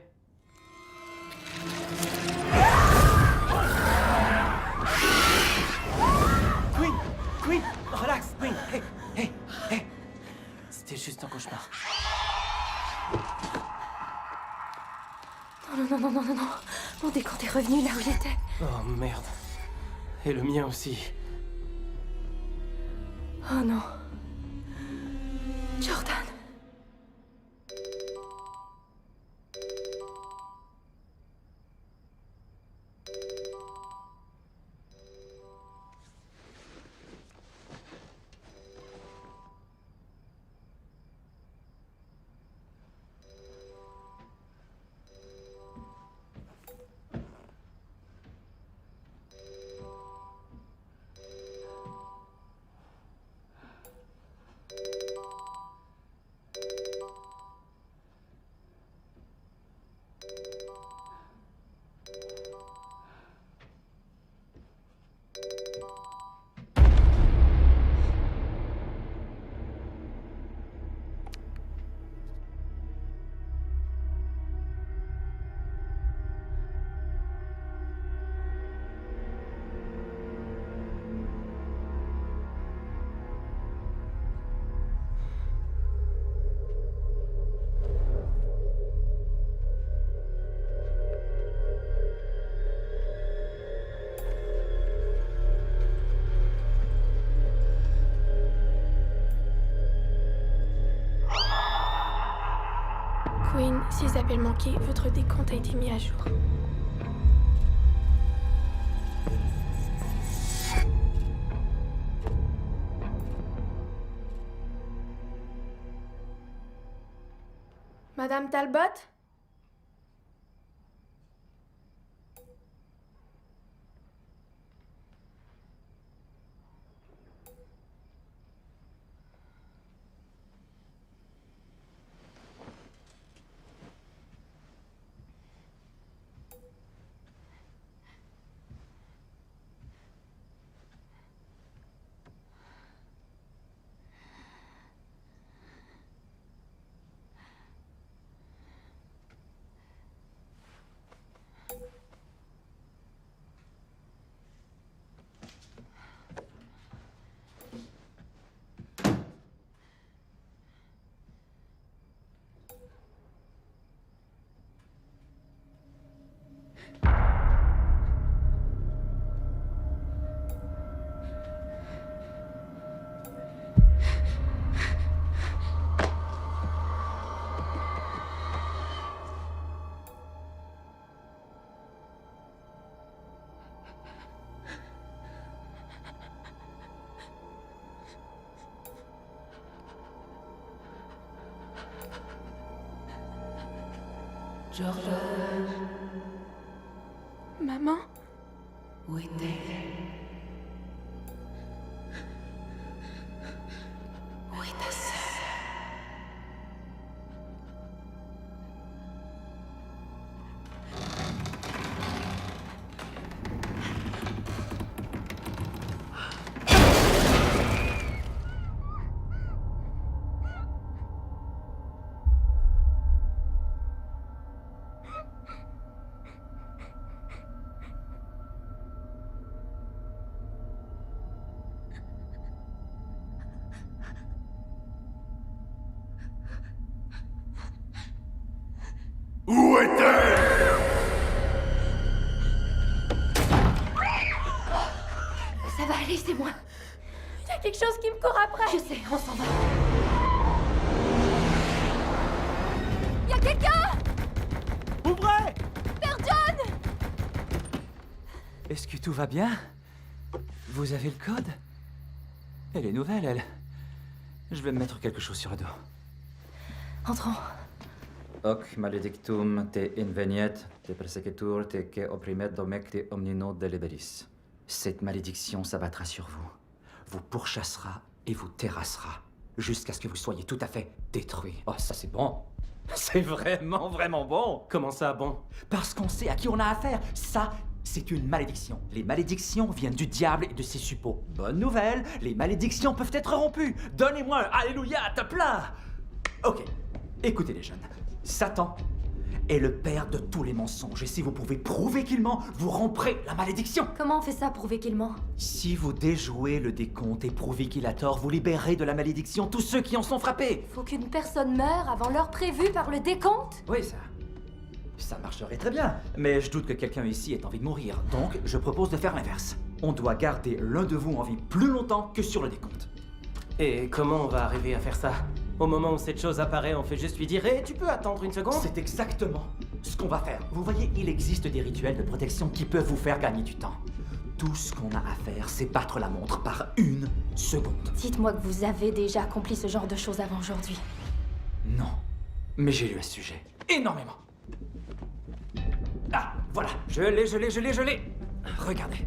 Queen, relax, Queen. Hey. C'était juste un cauchemar. Non. Mon décompte est revenu là où j'étais. Oh merde. Et le mien aussi. Oh non. Jordan. Queen, 6 appels manqués, votre décompte a été mis à jour. Madame Talbot? Jordan. Maman? Où est-elle? Où est ta sœur? Où est-elle? Ça va aller, c'est moi. Il y a quelque chose qui me court après. Je sais, on s'en va. Il y a quelqu'un! Ouvrez! Père John! Est-ce que tout va bien? Vous avez le code? Elle est nouvelle, elle. Je vais me mettre quelque chose sur le dos. Entrons. Hoc maledictum te inveniet, te persecutur te que opprimet domecti omnino deliberis. Cette malédiction s'abattra sur vous, vous pourchassera et vous terrassera, jusqu'à ce que vous soyez tout à fait détruits. Oh, ça c'est bon. C'est vraiment bon. Comment ça, bon? Parce qu'on sait à qui on a affaire. Ça C'est une malédiction. Les malédictions viennent du diable et de ses suppôts. Bonne nouvelle, les malédictions peuvent être rompues. Donnez-moi un Alléluia à ta plat. Ok, écoutez les jeunes. Satan est le père de tous les mensonges. Et si vous pouvez prouver qu'il ment, vous romprez la malédiction. Comment on fait ça, prouver qu'il ment? Si vous déjouez le décompte et prouvez qu'il a tort, vous libérez de la malédiction tous ceux qui en sont frappés. Faut qu'une personne meure avant l'heure prévue par le décompte? Oui, ça marcherait très bien. Mais je doute que quelqu'un ici ait envie de mourir. Donc, je propose de faire l'inverse. On doit garder l'un de vous en vie plus longtemps que sur le décompte. Et comment on va arriver à faire ça? Au moment où cette chose apparaît, on fait juste lui dire « Hey, tu peux attendre une seconde ?» C'est exactement ce qu'on va faire. Vous voyez, il existe des rituels de protection qui peuvent vous faire gagner du temps. Tout ce qu'on a à faire, c'est battre la montre par 1 seconde. Dites-moi que vous avez déjà accompli ce genre de choses avant aujourd'hui. Non, mais j'ai lu à ce sujet. Énormément. Ah, voilà, je l'ai. Regardez.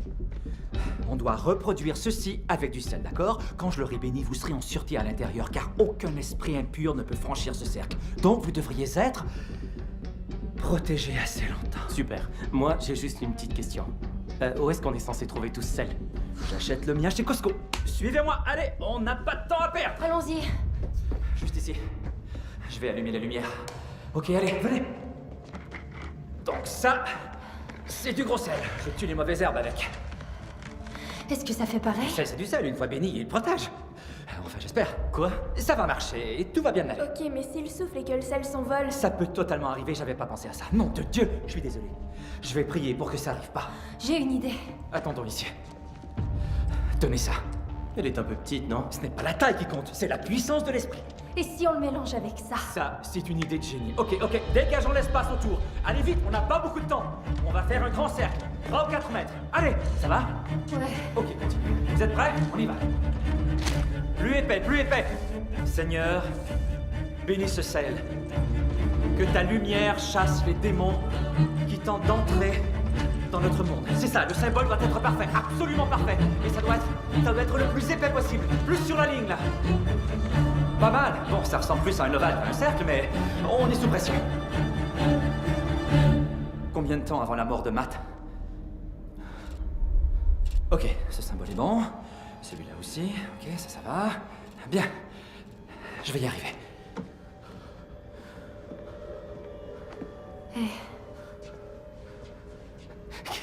On doit reproduire ceci avec du sel, d'accord? Quand je l'aurai béni, vous serez en sûreté à l'intérieur, car aucun esprit impur ne peut franchir ce cercle. Donc, vous devriez être protégé assez longtemps. Super. Moi, j'ai juste une petite question. Où est-ce qu'on est censé trouver tout ce sel? J'achète le mien chez Costco. Suivez-moi, allez, on n'a pas de temps à perdre. Allons-y. Juste ici. Je vais allumer la lumière. Ok, allez, venez. Donc ça, c'est du gros sel. Je tue les mauvaises herbes avec. Est-ce que ça fait pareil? C'est du sel, une fois béni, il protège. Enfin, j'espère. Quoi? Ça va marcher, et tout va bien aller. Ok, mais s'il souffle et que le sel s'envole... Ça peut totalement arriver, j'avais pas pensé à ça. Nom de Dieu, je suis désolé. Je vais prier pour que ça arrive pas. J'ai une idée. Attendons ici. Tenez ça. Elle est un peu petite, non? Ce n'est pas la taille qui compte, c'est la puissance de l'esprit. Et si on le mélange avec ça? Ça, c'est une idée de génie. Ok, dégageons l'espace autour. Allez vite, on n'a pas beaucoup de temps. On va faire un grand cercle, 3 ou 4 mètres. Allez, ça va? Ouais. Ok, continue. Vous êtes prêts? On y va. Plus épais, plus épais. Seigneur, bénis ce sel. Que ta lumière chasse les démons qui tentent d'entrer dans notre monde. C'est ça, le symbole doit être parfait, absolument parfait. Et ça doit être le plus épais possible. Plus sur la ligne, là. Pas mal. Bon, ça ressemble plus à un ovale qu'à un cercle, mais on est sous pression. Combien de temps avant la mort de Matt? Ok, ce symbole est bon. Celui-là aussi. Ok, ça va. Bien. Je vais y arriver.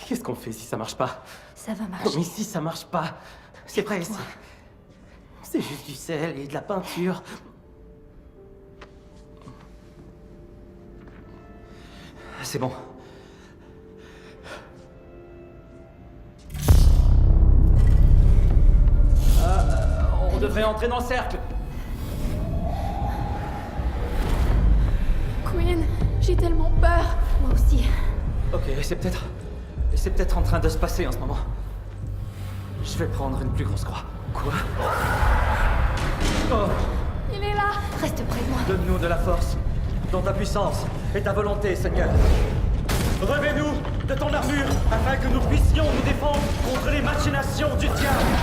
Qu'est-ce qu'on fait si ça marche pas? Ça va marcher. Mais si ça marche pas, c'est vrai, c'est juste du sel et de la peinture. C'est bon. On devrait entrer dans le cercle. Queen, j'ai tellement peur. Moi aussi. Ok, c'est peut-être en train de se passer en ce moment. Je vais prendre une plus grosse croix. Quoi? Oh! Il est là. Reste près de moi. Donne-nous de la force, dans ta puissance et ta volonté, Seigneur. Revêt-nous de ton armure, afin que nous puissions nous défendre contre les machinations du diable.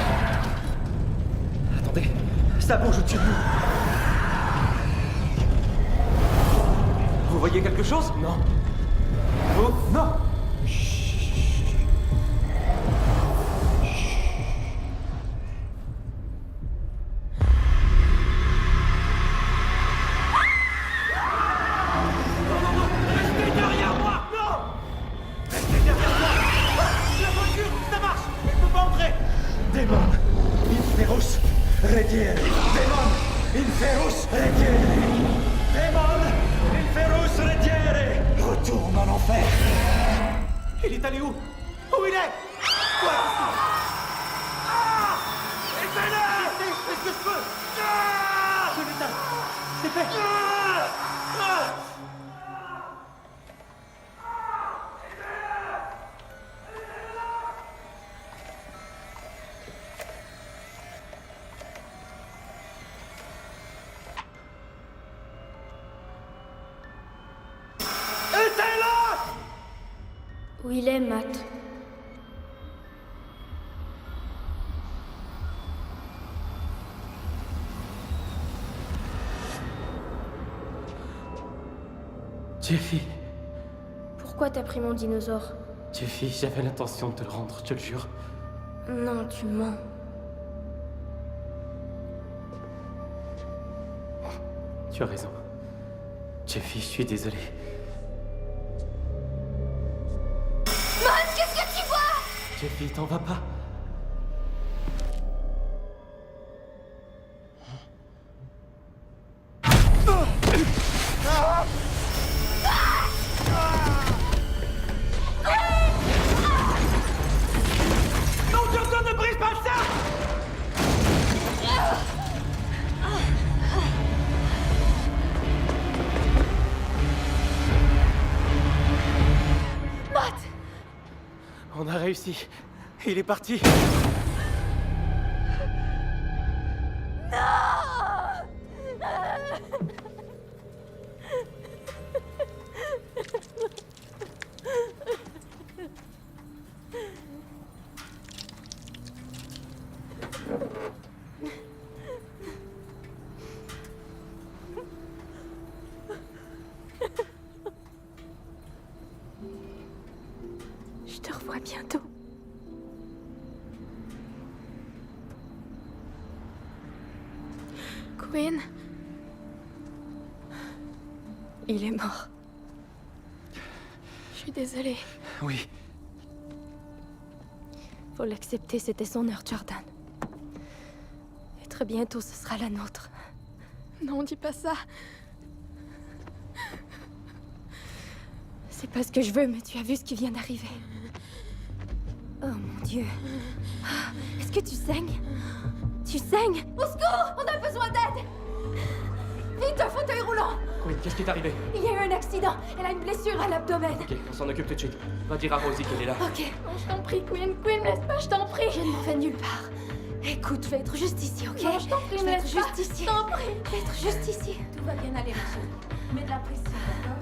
Attendez, ça bouge au-dessus de nous. Vous voyez quelque chose? Non. Vous? Non. Retourne en enfer. Il est allé où? Où il est? Quoi? Ah! Éteins-le! Est-ce que je peux? Ah! Je l'éteins. C'est fait. Ah! Où il est, Matt? Jeffy. Pourquoi t'as pris mon dinosaure? Jeffy, j'avais l'intention de te le rendre, je te le jure. Non, tu mens. Tu as raison. Jeffy, je suis désolé. Matt, qu'est-ce que tu vois? Jeffy, t'en vas pas. Non, surtout ne brise pas ça! Matt! On a réussi. Il est parti. Je te revois bientôt. Quinn. Il est mort. Je suis désolée. Oui. Faut l'accepter, c'était son heure, Jordan. Et très bientôt, ce sera la nôtre. Non, dis pas ça. C'est pas ce que je veux, mais tu as vu ce qui vient d'arriver. Oh mon Dieu. Est-ce que tu saignes? Tu saignes? Au secours! On a besoin d'aide! Vite, un fauteuil roulant! Quinn, qu'est-ce qui est arrivé? Il y a eu un accident. Elle a une blessure à l'abdomen. Ok, on s'en occupe tout de suite. Va dire à Rosie qu'elle est là. Ok. Oh, je t'en prie, Quinn. Quinn, laisse pas, je t'en prie. Je ne m'en vais nulle part. Écoute, je vais être juste ici, ok? Non, je t'en prie, je vais être laisse pas. juste ici. Je t'en prie. Je vais être juste ici. Tout va bien aller, Rachel. Mets de la pression, d'accord?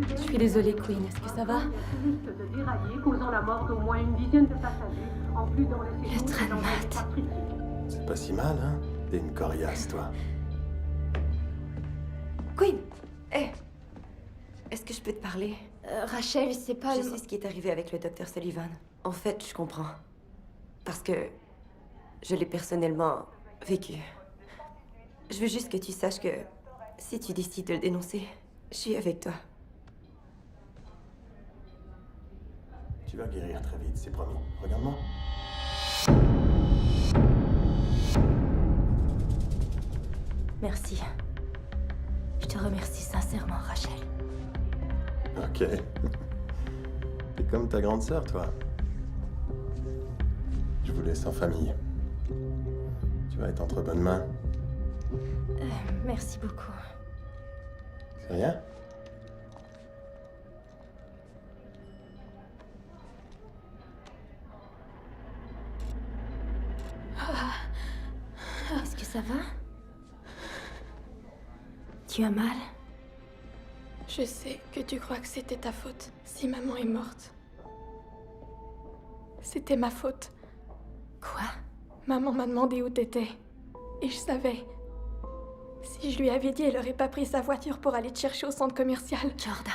Je suis désolée, Quinn. Est-ce que ça va? De dérailler, causant la mort d'au moins une dizaine de passagers, en plus dans les Le train de Matt. C'est pas si mal, hein? T'es une coriace, toi. Quinn! Hé! Est-ce que je peux te parler? Rachel, c'est pas... Je sais ce qui est arrivé avec le docteur Sullivan. En fait, je comprends. Parce que je l'ai personnellement vécu. Je veux juste que tu saches que si tu décides de le dénoncer, je suis avec toi. Tu vas guérir très vite, c'est promis. Regarde-moi. Merci. Je te remercie sincèrement, Rachel. Ok. T'es comme ta grande sœur, toi. Je vous laisse en famille. Tu vas être entre bonnes mains. Merci beaucoup. C'est rien? Est-ce que ça va? Tu as mal? Je sais que tu crois que c'était ta faute si maman est morte. C'était ma faute. Quoi? Maman m'a demandé où t'étais. Et je savais. Si je lui avais dit, elle aurait pas pris sa voiture pour aller te chercher au centre commercial. Jordan.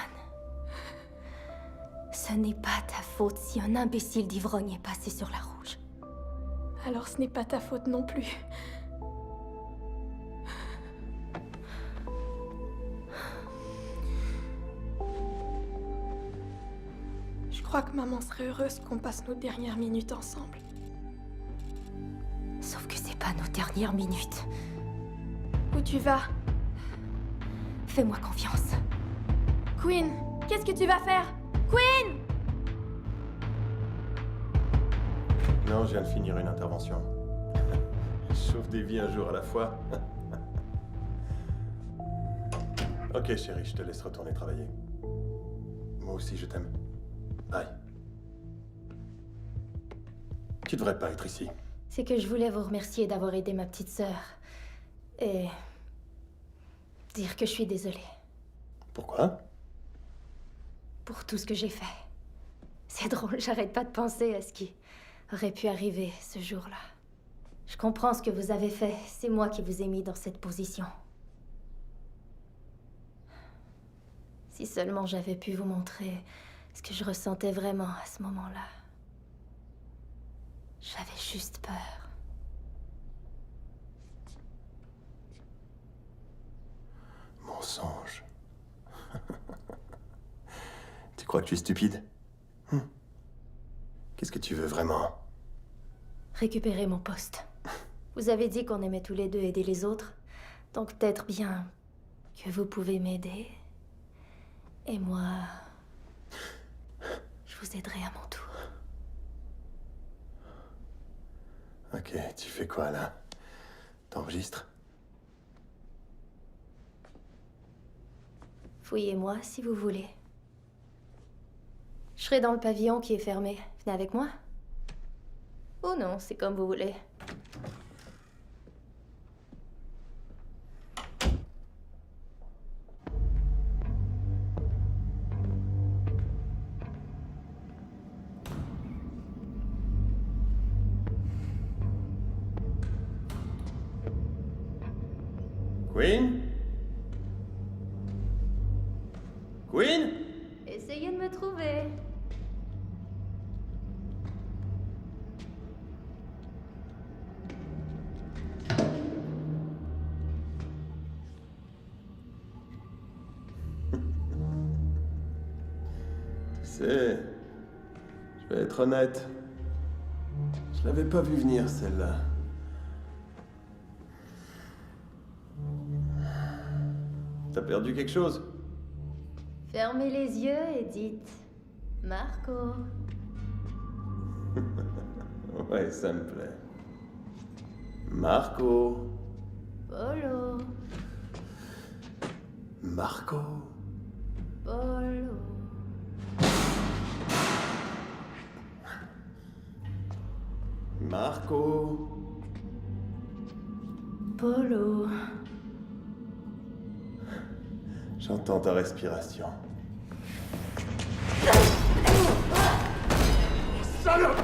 Ce n'est pas ta faute si un imbécile d'ivrogne est passé sur la rouge. Alors ce n'est pas ta faute non plus. Je crois que maman serait heureuse qu'on passe nos dernières minutes ensemble. Sauf que c'est pas nos dernières minutes. Où tu vas? Fais-moi confiance. Quinn, qu'est-ce que tu vas faire? Quinn! Non, je viens de finir une intervention. Je sauve des vies un jour à la fois. Ok, chérie, je te laisse retourner travailler. Moi aussi, je t'aime. Bye. Tu devrais pas être ici. C'est que je voulais vous remercier d'avoir aidé ma petite sœur. Et... dire que je suis désolée. Pourquoi? Pour tout ce que j'ai fait. C'est drôle, j'arrête pas de penser à ce qui aurait pu arriver ce jour-là. Je comprends ce que vous avez fait. C'est moi qui vous ai mis dans cette position. Si seulement j'avais pu vous montrer ce que je ressentais vraiment à ce moment-là. J'avais juste peur. Mensonge. Tu crois que tu es stupide? Qu'est-ce que tu veux vraiment? Récupérer mon poste. Vous avez dit qu'on aimait tous les deux aider les autres, donc peut-être bien que vous pouvez m'aider. Et moi, je vous aiderai à mon tour. Ok, tu fais quoi là? T'enregistres? Fouillez-moi si vous voulez. Je serai dans le pavillon qui est fermé. Venez avec moi? Ou non, c'est comme vous voulez. Queen? Queen? Essayez de me trouver. Tu sais, je vais être honnête. Je l'avais pas vu venir, celle-là. T'as perdu quelque chose? Fermez les yeux et dites Marco. Ouais, ça me plaît. Marco. Polo. Marco. Polo. Marco. Polo. J'entends ta respiration. Salope!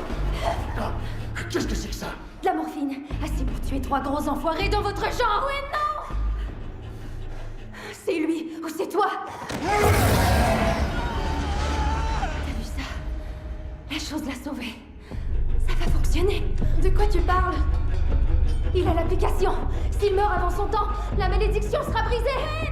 Qu'est-ce que c'est que ça? De la morphine. Assez pour tuer 3 gros enfoirés dans votre genre. Oui, non! C'est lui ou c'est toi? T'as vu ça? La chose l'a sauvé. Ça va fonctionner. De quoi tu parles? Il a l'application. S'il meurt avant son temps, la malédiction sera brisée.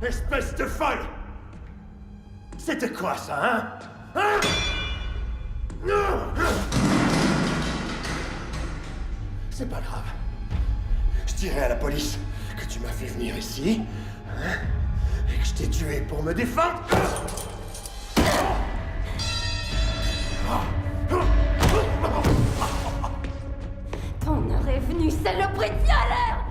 Espèce de folle! C'était quoi ça, hein? C'est pas grave. Je dirai à la police que tu m'as fait venir ici, hein, et que je t'ai tué pour me défendre. Ton heure est venue, saloperie de violeur!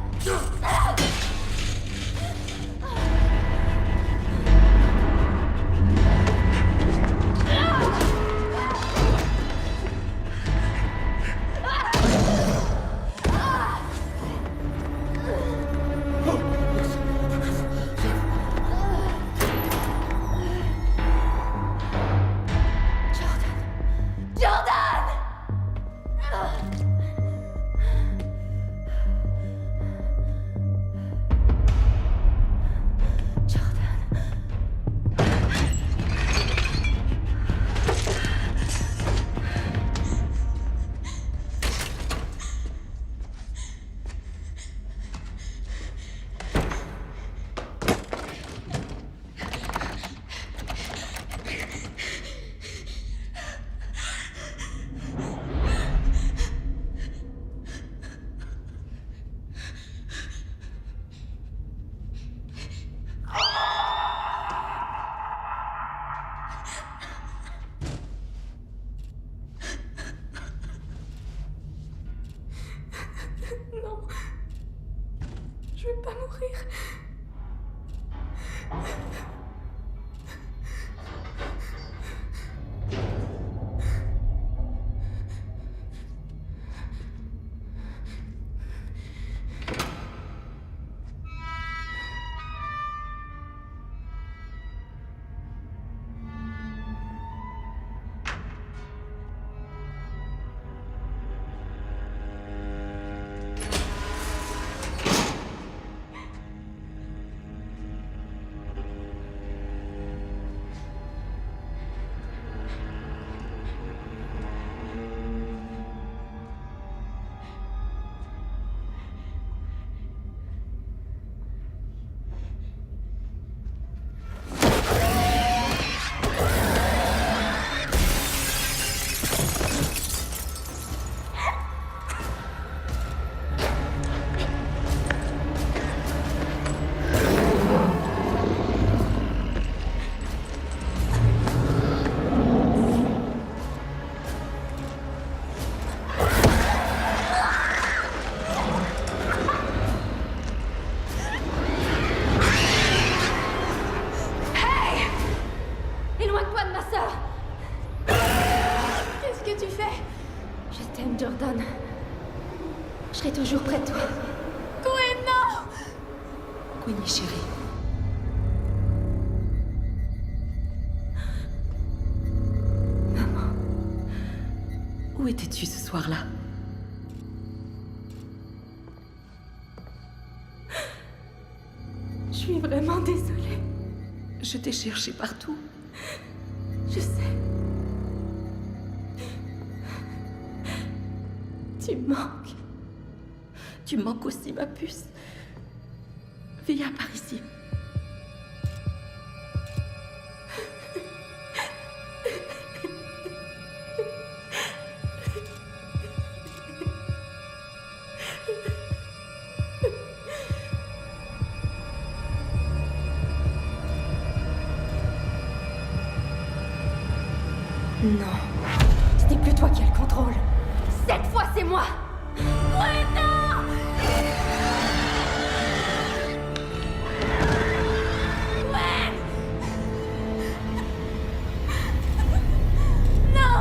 Je serai toujours près de toi. Queen, non! Queenie, chérie. Maman. Où étais-tu ce soir-là? Je suis vraiment désolée. Je t'ai cherché partout. Je sais. Tu me manques. Tu me manques aussi, ma puce. Viens par ici. Non. Ce n'est plus toi qui as le contrôle. Cette fois, c'est moi. Ouais, non! Ouais! Non!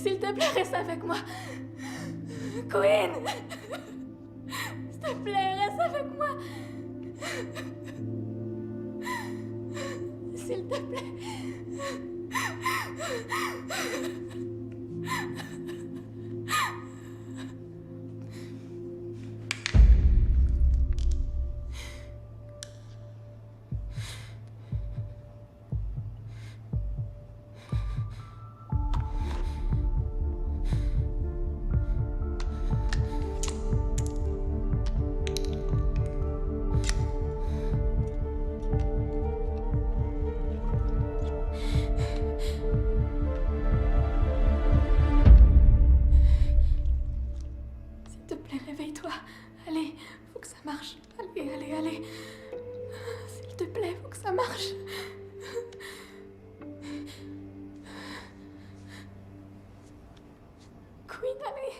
S'il te plaît, reste avec moi. Queen! S'il te plaît, reste avec moi. S'il te plaît. Réveille-toi. Allez, faut que ça marche. Allez, allez, allez. S'il te plaît, faut que ça marche. Queen, allez.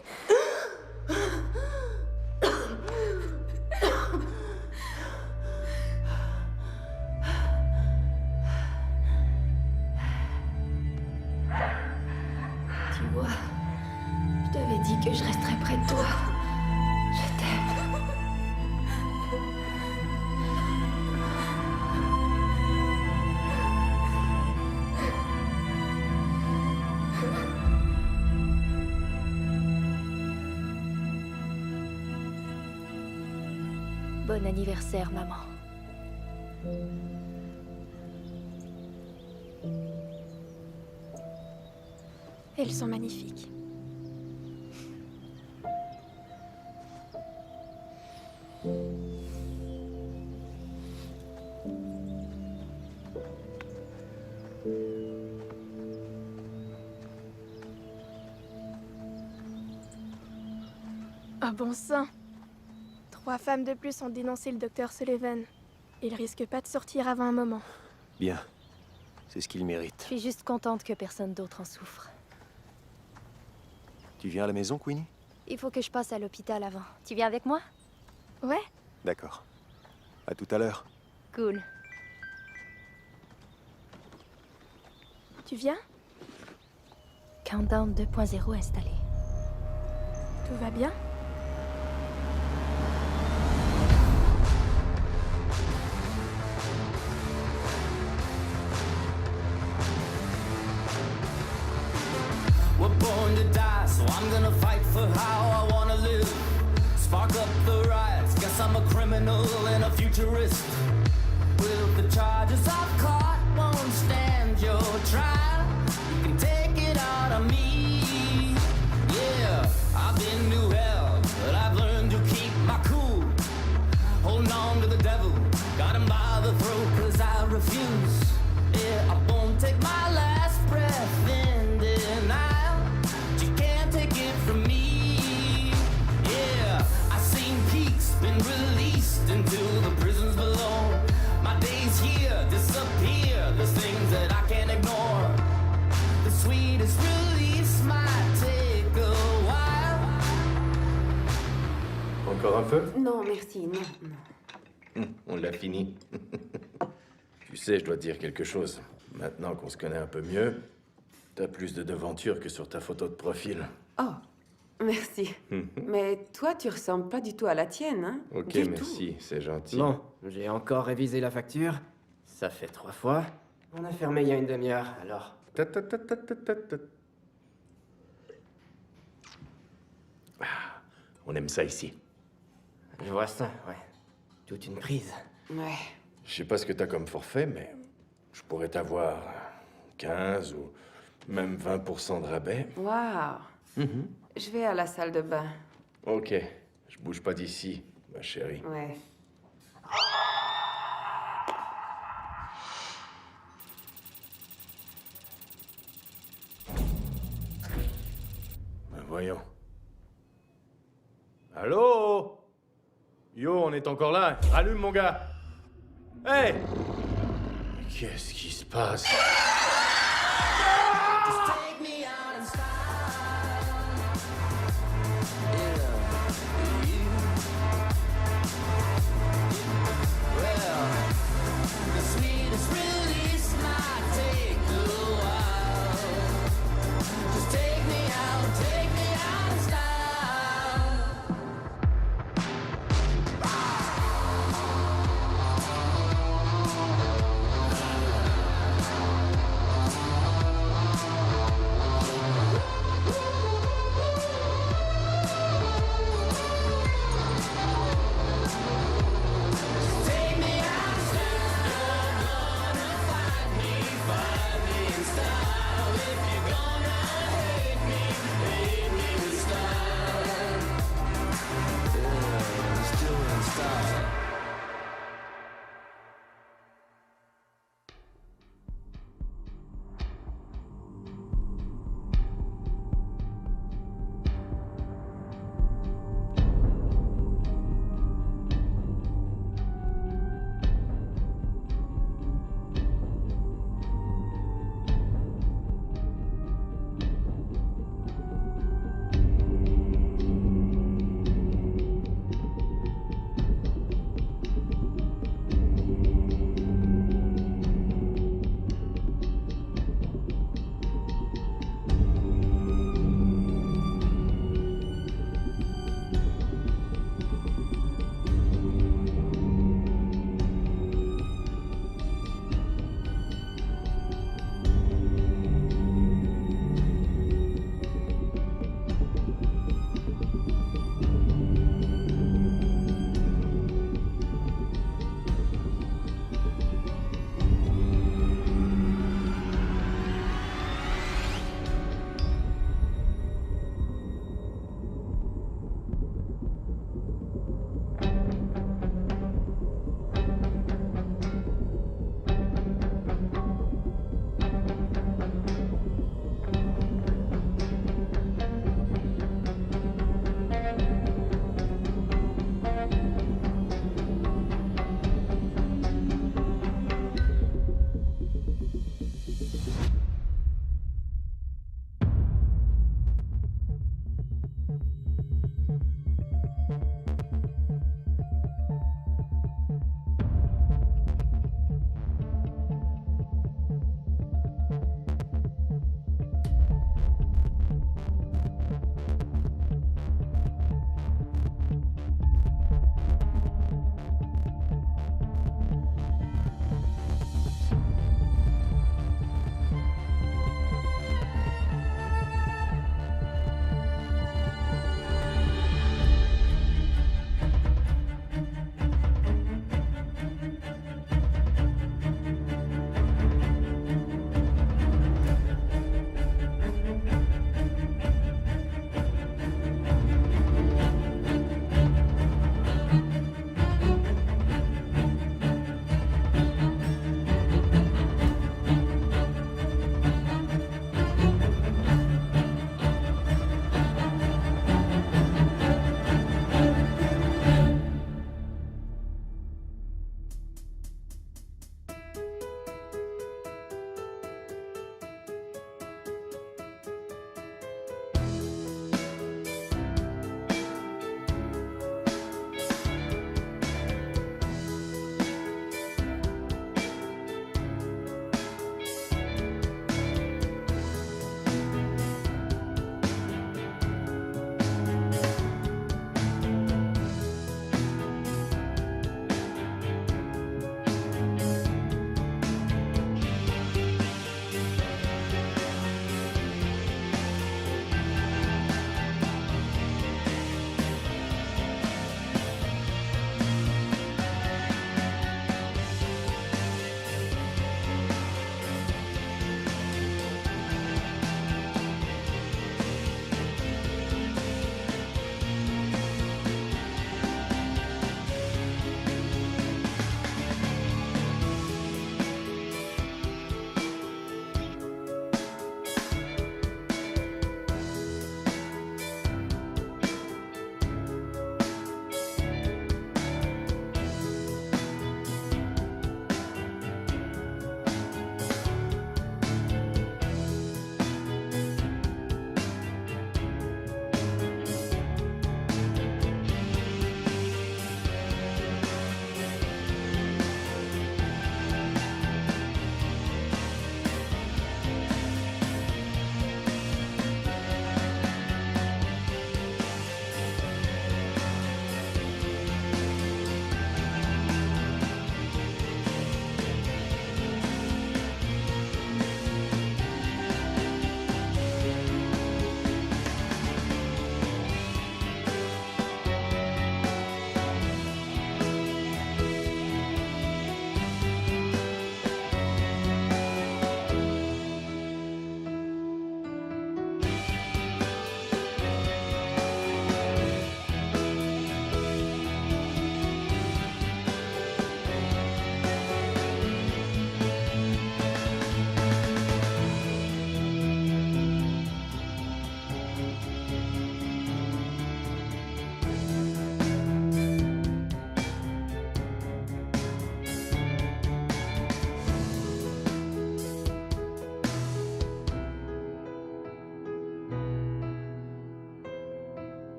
Tu vois, je t'avais dit que je resterais près de toi. Je t'aime. Bon anniversaire, maman. Elles sont magnifiques. Ah bon sang. 3 femmes de plus ont dénoncé le docteur Sullivan. Il risque pas de sortir avant un moment. Bien. C'est ce qu'il mérite. Je suis juste contente que personne d'autre en souffre. Tu viens à la maison, Queenie? Il faut que je passe à l'hôpital avant. Tu viens avec moi? Ouais. D'accord. À tout à l'heure. Cool. Tu viens? Countdown 2.0 installé. Tout va bien? We're born to die, so I'm gonna fight for how I wanna live. Spark up the riots. Guess I'm a criminal and a futurist. With the charges I've caught won't stand your trial. You can take it out of me. Yeah, I've been to hell, but I've learned to keep my cool. Holding on to the devil, got him by the throat, cause I refuse. Yeah, I won't take my last breath in denial. You can't take it from me. Yeah, I've seen peaks been released into the prisons below. My days here disappear. There's things that I can't ignore. The sweetest release might take a while. Encore un peu? Non, merci, non, non. On l'a fini. Tu sais, je dois te dire quelque chose. Maintenant qu'on se connaît un peu mieux, t'as plus de devanture que sur ta photo de profil. Oh, merci. Mais toi, tu ressembles pas du tout à la tienne, hein? Ok, Du merci, c'est gentil. Bon, j'ai encore révisé la facture. Ça fait 3 fois. On a fermé il y a une demi-heure, alors. On aime ça ici. Je vois ça, ouais. Toute une prise. Ouais. Je sais pas ce que t'as comme forfait, mais je pourrais t'avoir 15 ou même 20% de rabais. Waouh. Je vais à la salle de bain. Ok, je bouge pas d'ici, ma chérie. Ouais. Ben voyons. Allô? Yo, on est encore là. Allume, mon gars. Hey! Qu'est-ce qui se passe?